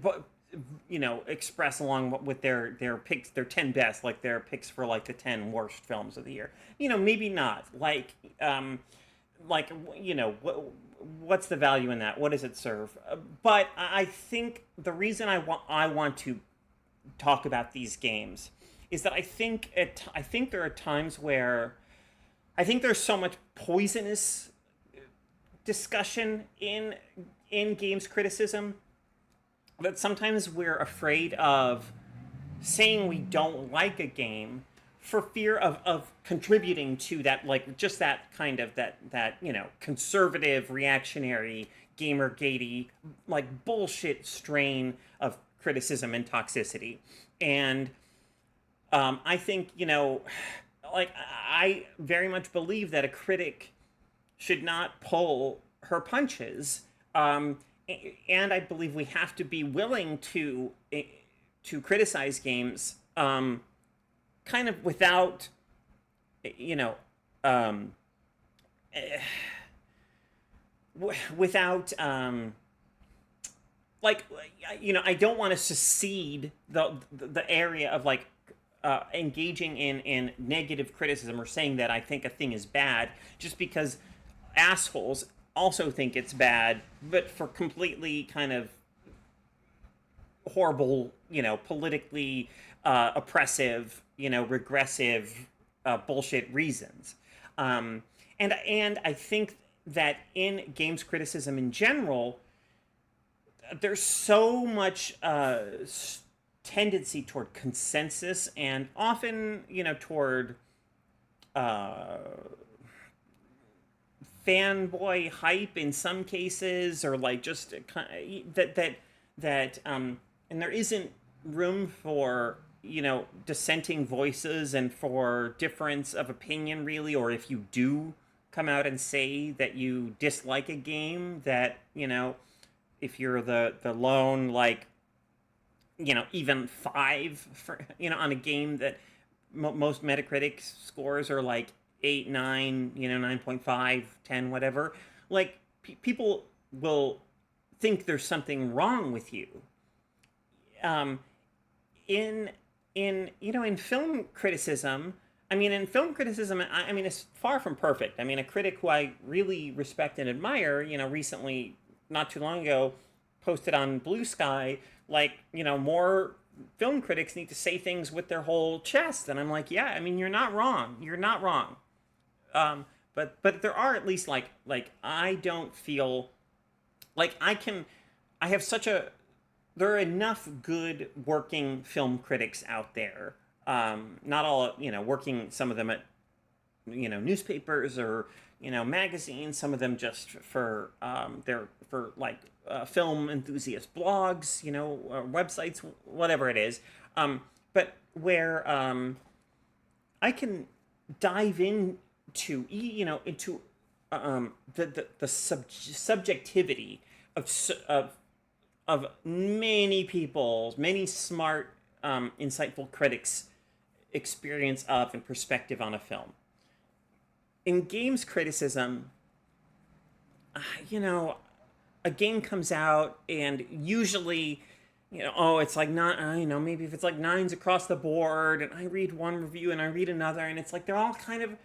A: express along with their picks, their 10 best, like their picks for like the 10 worst films of the year. Maybe not. What's the value in that? What does it serve? But I think the reason I want to talk about these games is that I think there are times where I think there's so much poisonous discussion in games criticism that sometimes we're afraid of saying we don't like a game for fear of contributing to that, like, just that kind of that conservative, reactionary, gamergatey, like, bullshit strain of criticism and toxicity. And I think, like, I very much believe that a critic should not pull her punches. And I believe we have to be willing to criticize games, kind of without, you know, um, without, like, I don't want to secede the area of, like, engaging in negative criticism or saying that I think a thing is bad just because assholes also think it's bad, but for completely kind of horrible, politically oppressive, regressive, bullshit reasons. And I think that in games criticism in general, there's so much tendency toward consensus and often, toward fanboy hype in some cases, or like just that and there isn't room for dissenting voices and for difference of opinion, really. Or if you do come out and say that you dislike a game, that if you're the lone, like, even 5 for on a game that most Metacritic scores are like 8, 9, 9.5, 10, whatever, like, people will think there's something wrong with you. In film criticism, I mean, it's far from perfect. I mean, a critic who I really respect and admire, recently, not too long ago, posted on Blue Sky, like, more film critics need to say things with their whole chest. And I'm like, yeah, I mean, you're not wrong. You're not wrong. But there are at least, like, I don't feel like I have such a, there are enough good working film critics out there. Not all, working, some of them at, newspapers or, magazines, some of them just for, like, film enthusiast blogs, websites, whatever it is. But where, I can dive into, into, the subjectivity of many people's, many smart, insightful critics' experience of and perspective on a film. In games criticism, a game comes out and usually, it's like not, maybe if it's like 9s across the board, and I read one review and I read another, and it's like they're all kind of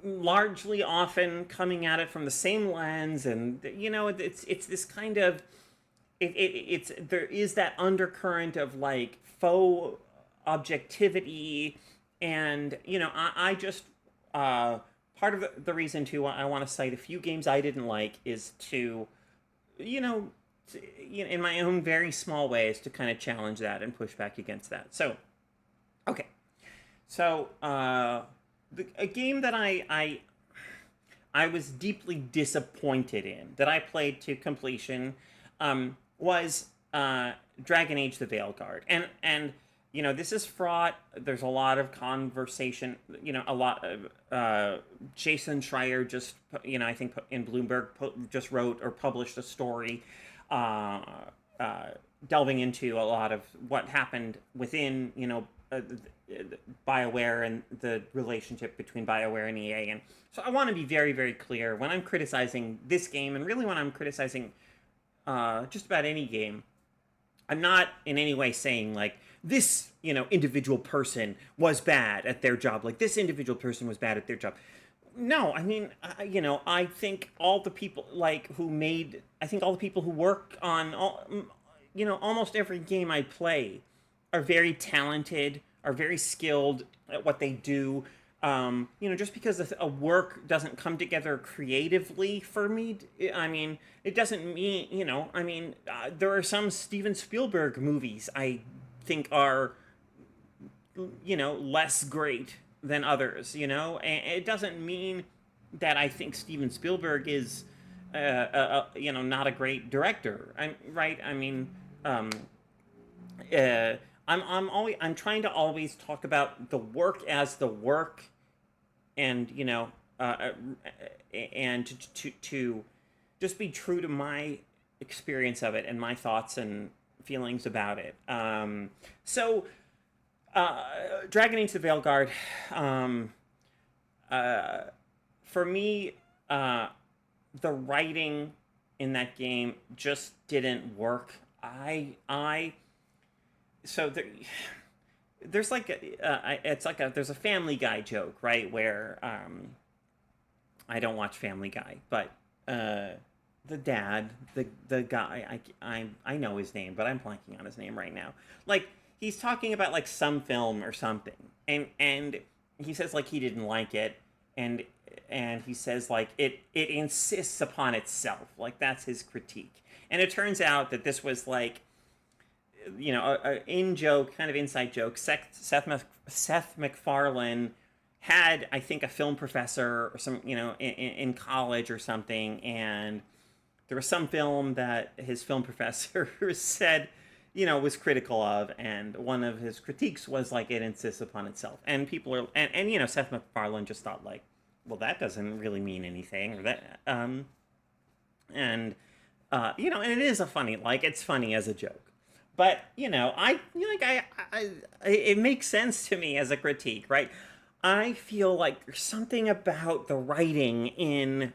A: largely often coming at it from the same lens, and it's this kind of, it's there is that undercurrent of, like, faux objectivity. And I just part of the reason too I want to cite a few games I didn't like is to in my own very small ways, to kind of challenge that and push back against that. So okay, so a game that I was deeply disappointed in, that I played to completion, was Dragon Age: The Veilguard. And this is fraught. There's a lot of conversation, a lot of, Jason Schreier just, I think in Bloomberg just wrote or published a story delving into a lot of what happened within, BioWare and the relationship between BioWare and EA. And so I want to be very, very clear when I'm criticizing this game, and really when I'm criticizing just about any game, I'm not in any way saying, like, this, individual person was bad at their job. Like, this individual person was bad at their job. No, I mean, I think all the people, like, I think all the people who work on, almost every game I play are very talented, are very skilled at what they do. Just because a work doesn't come together creatively for me, I mean, it doesn't mean, there are some Steven Spielberg movies I think are, less great than others, you know? And it doesn't mean that I think Steven Spielberg is, you know, not a great director. Right. I mean, um, uh, I'm trying to always talk about the work as the work, and you know, and to just be true to my experience of it and my thoughts and feelings about it. So, Dragon Age: The Veilguard, um, uh, for me, the writing in that game just didn't work. I so there's like it's like a Family Guy joke, right? Where I don't watch Family Guy, but the dad, the guy, I know his name, but I'm blanking on his name right now. Like he's talking about like some film or something, and he says like he didn't like it, and he says like it insists upon itself, like that's his critique. And it turns out that this was like, you know, a in joke, kind of inside joke. Seth MacFarlane had, I think, a film professor or some, you know, in college or something, and there was some film that his film professor said, you know, was critical of, and one of his critiques was like it insists upon itself, and people are, and you know, Seth MacFarlane just thought like, well, that doesn't really mean anything, or that, and you know, and it is a funny, like it's funny as a joke. But you know, it makes sense to me as a critique, right? I feel like there's something about the writing in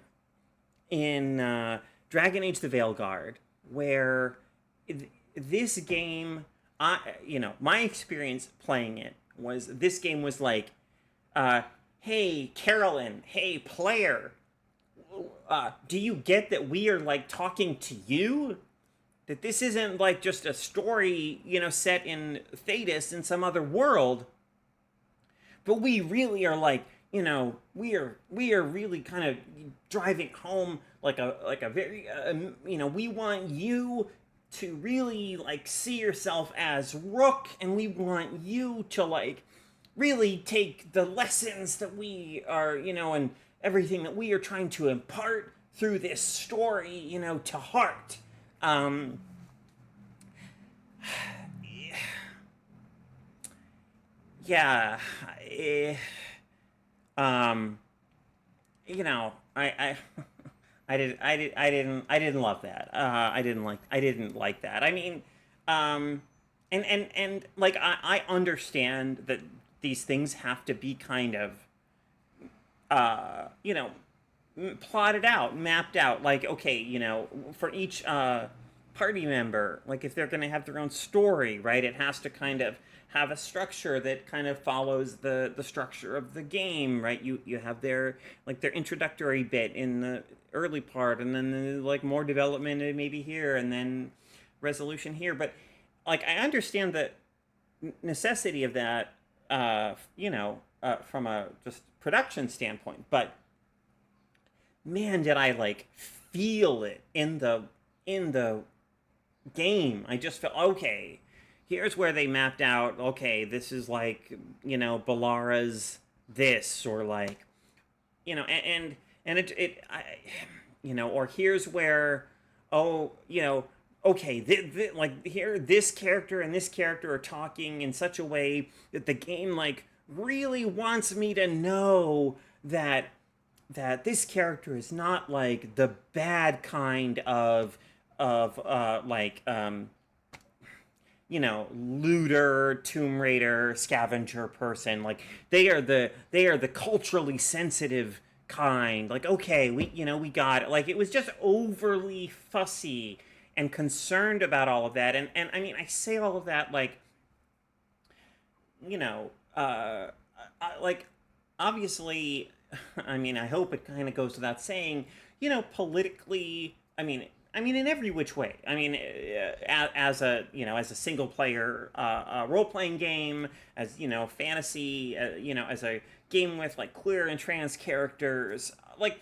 A: Dragon Age: The Veilguard where this game, you know, my experience playing it was this game was like, hey Carolyn, hey player, do you get that we are like talking to you? That this isn't like just a story, you know, set in Thetis in some other world, but we really are like, you know, we are really kind of driving home like a very, you know, we want you to really like see yourself as Rook, and we want you to like really take the lessons that we are, you know, and everything that we are trying to impart through this story, you know, to heart. Um, yeah, eh, um, you know, I didn't love that. I didn't like that. I mean, and like I understand that these things have to be kind of, you know, plotted out, mapped out. Like, okay, you know, for each party member, like if they're going to have their own story, right? It has to kind of have a structure that kind of follows the structure of the game, right? You have their like their introductory bit in the early part, and then like more development maybe here, and then resolution here. But like I understand the necessity of that, you know, from a just production standpoint, but man, did I like feel it in the game. I just felt, okay, here's where they mapped out, okay, this is like, you know, Balara's this, or like, you know, and you know, or here's where, oh, you know, okay, like here, this character and this character are talking in such a way that the game like really wants me to know that this character is not like the bad kind of like you know, looter, Tomb Raider, scavenger person. Like they are the culturally sensitive kind. Like, okay, we, you know, we got it. Like it was just overly fussy and concerned about all of that. And I mean, I say all of that like, you know, like obviously, I mean, I hope it kind of goes without saying, you know, politically, I mean, in every which way. I mean, as a, you know, as a single player role playing game, as, you know, fantasy, you know, as a game with like queer and trans characters, like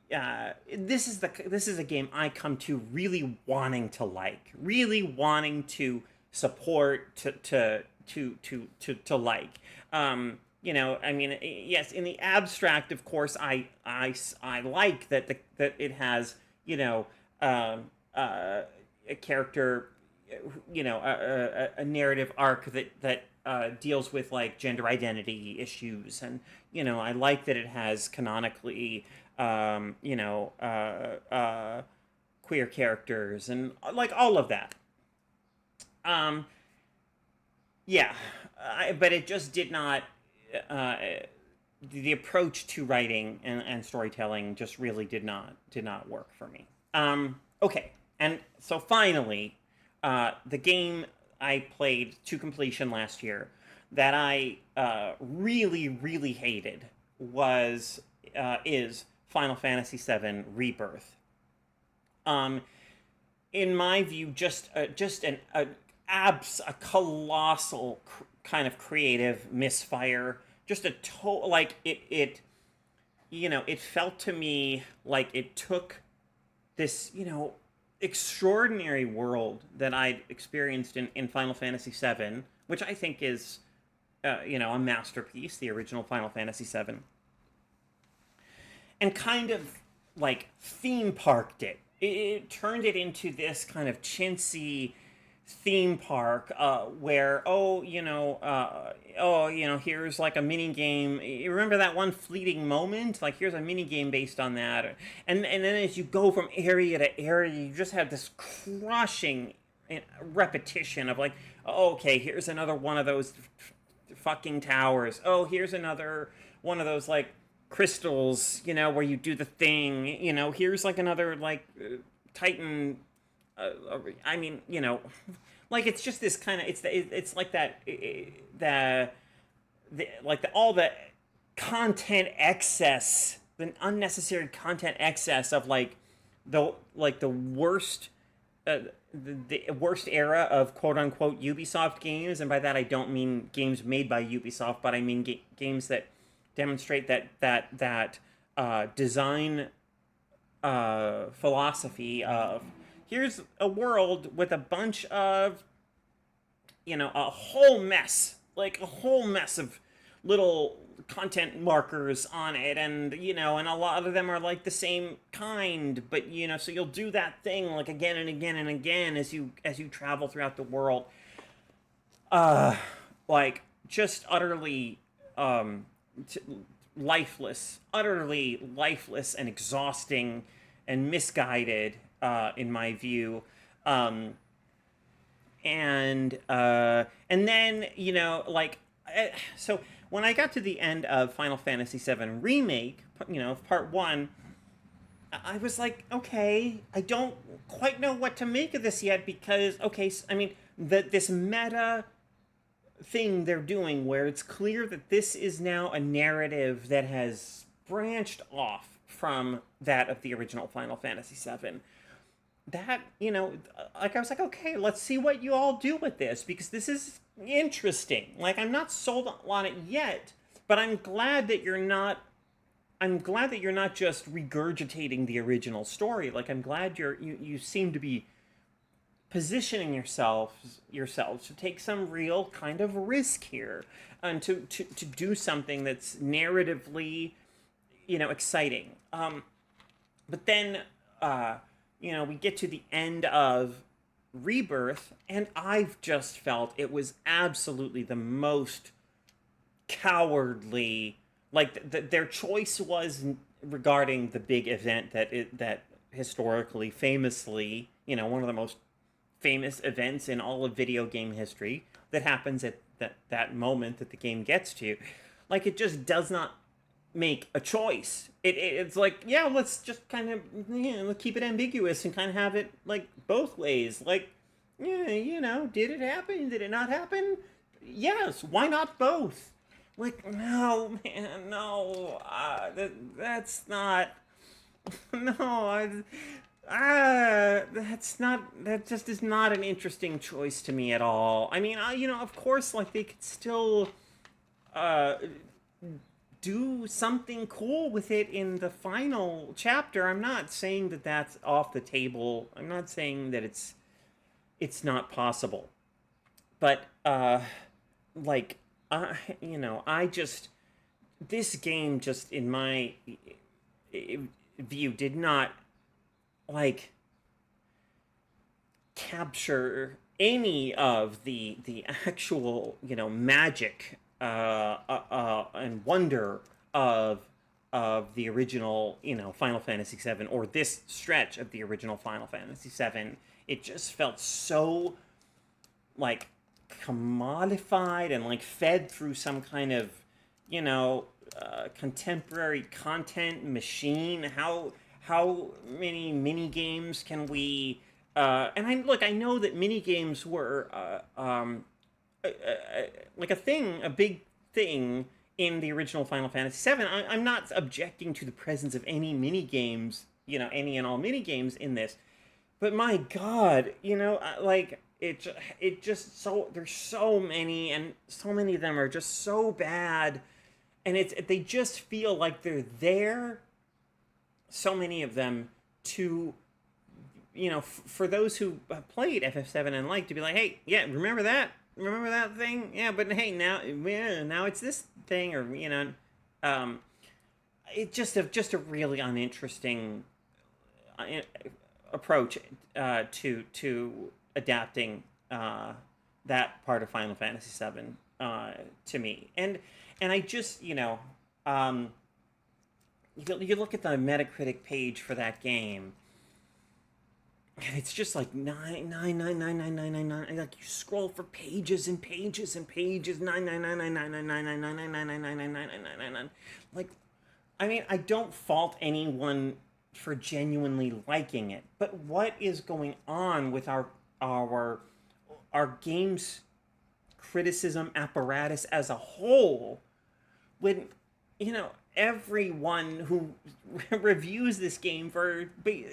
A: this is a game I come to really wanting to like, really wanting to support, to like. I mean, yes, in the abstract, of course, I like that that it has, um, a character, a narrative arc that deals with like gender identity issues, and I like that it has canonically, queer characters and like all of that. Um, yeah, but it just did not. Uh, the approach to writing and storytelling just really did not work for me. Okay, and so finally, the game I played to completion last year that I really really hated was is Final Fantasy VII Rebirth. Um, in my view, just a colossal kind of creative misfire. Just a like it felt to me like it took this extraordinary world that I'd experienced in Final Fantasy VII, which I think is a masterpiece, the original Final Fantasy VII, and kind of like theme parked it. It turned it into this kind of chintzy theme park where here's like a mini game. You remember that one fleeting moment? Like here's a mini game based on that, and then as you go from area to area, you just have this crushing repetition of like, oh, okay, here's another one of those fucking towers. Oh, here's another one of those like crystals, where you do the thing. Here's like another like Titan. I mean, like it's just this kind of it's like that all the content excess, the unnecessary content excess of like the worst the worst era of quote unquote Ubisoft games, and by that I don't mean games made by Ubisoft, but I mean games that demonstrate that design philosophy of here's a world with a bunch of a whole mess, like a whole mess of little content markers on it, and and a lot of them are like the same kind, but so you'll do that thing like again and again and again as you travel throughout the world. Like just utterly t- lifeless, utterly lifeless and exhausting and misguided, in my view. Um, and then so when I got to the end of Final Fantasy VII Remake, part one, I was like, okay, I don't quite know what to make of this yet because okay, I mean this meta thing they're doing where it's clear that this is now a narrative that has branched off from that of the original Final Fantasy VII. That like I was like, okay, let's see what you all do with this because this is interesting. Like I'm not sold on it yet, but I'm glad that you're not just regurgitating the original story. Like I'm glad you seem to be positioning yourselves to take some real kind of risk here and to do something that's narratively exciting. But then we get to the end of Rebirth, and I've just felt it was absolutely the most cowardly. Like their choice was regarding the big event that historically, famously, one of the most famous events in all of video game history that happens at that moment that the game gets to. Like it just does not make a choice. It's like, yeah, let's just kind of keep it ambiguous and kind of have it like both ways. Like, yeah, did it happen? Did it not happen? Yes. Why not both? Like, no, man, no. That's not. No, that's not. That just is not an interesting choice to me at all. I mean, of course, like they could still, uh, do something cool with it in the final chapter. I'm not saying that that's off the table. I'm not saying that it's not possible. But like I just this game just, in my view, did not, like, capture any of the actual, magic and wonder of the original, Final Fantasy VII, or this stretch of the original Final Fantasy VII. It just felt so, like, commodified and, like, fed through some kind of, contemporary content machine. How many mini games can we? And I know that mini games were like a big thing in the original Final Fantasy VII. I'm not objecting to the presence of any mini games, any and all mini games in this, but my God, like it just so there's so many, and so many of them are just so bad, and they just feel like they're there. So many of them to, for those who played FF7 and like to be like, hey, yeah, remember that? Remember that thing? Yeah, but hey, now it's this thing, or it's just a really uninteresting approach to adapting that part of Final Fantasy VII to me, and I just you look at the Metacritic page for that game, and it's just like 9. Like, you scroll for pages and pages and pages. 9. Like, I mean, I don't fault anyone for genuinely liking it, but what is going on with our games criticism apparatus as a whole, when everyone who reviews this game for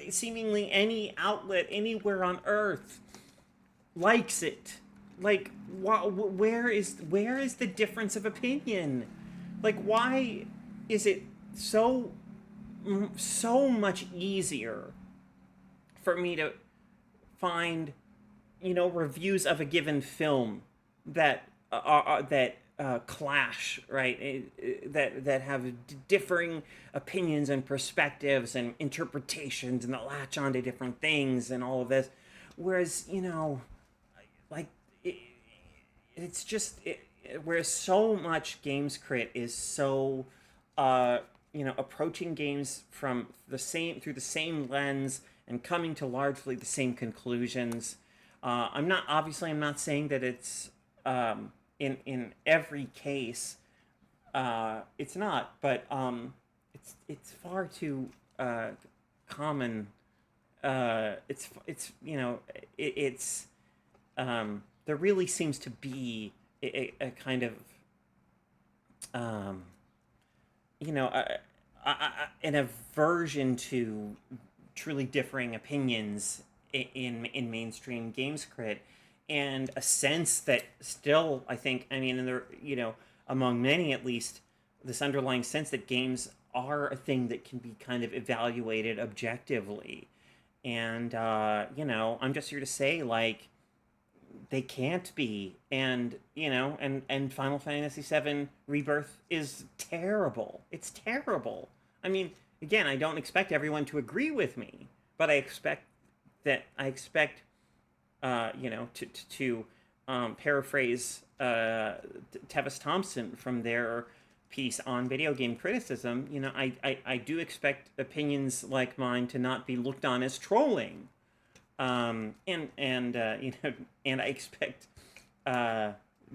A: seemingly any outlet anywhere on Earth likes it? Like, where is the difference of opinion? Like, why is it so much easier for me to find, reviews of a given film that clash, right? That have differing opinions and perspectives and interpretations, and that latch onto different things and all of this. Whereas, like, it's just whereas so much games crit is so approaching games through the same lens and coming to largely the same conclusions. I'm not saying that it's in every case, it's not, but it's far too common. There really seems to be a kind of an aversion to truly differing opinions in mainstream games crit, and a sense that still, I think, among many at least, this underlying sense that games are a thing that can be kind of evaluated objectively. And, I'm just here to say, like, they can't be. And, and Final Fantasy VII Rebirth is terrible. It's terrible. I mean, again, I don't expect everyone to agree with me, but I expect to paraphrase Tevis Thompson from their piece on video game criticism, I do expect opinions like mine to not be looked on as trolling, and I expect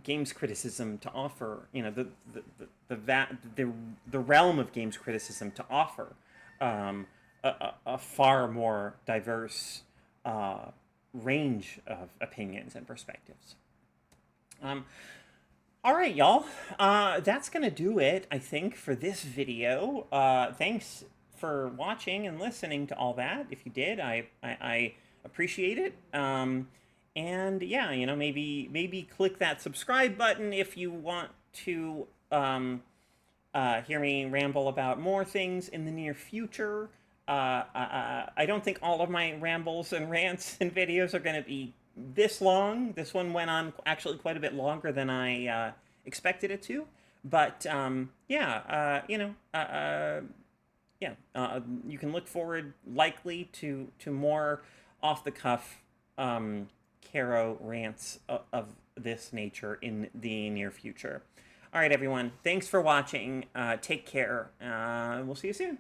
A: games criticism to offer, the realm of games criticism to offer a far more diverse range of opinions and perspectives. All right, y'all. That's gonna do it, I think, for this video. Thanks for watching and listening to all that. If you did, I appreciate it. And yeah, maybe click that subscribe button if you want to hear me ramble about more things in the near future. I don't think all of my rambles and rants and videos are going to be this long. This one went on actually quite a bit longer than I expected it to. But yeah, you can look forward likely to more off the cuff Caro rants of this nature in the near future. All right, everyone. Thanks for watching. Take care. We'll see you soon.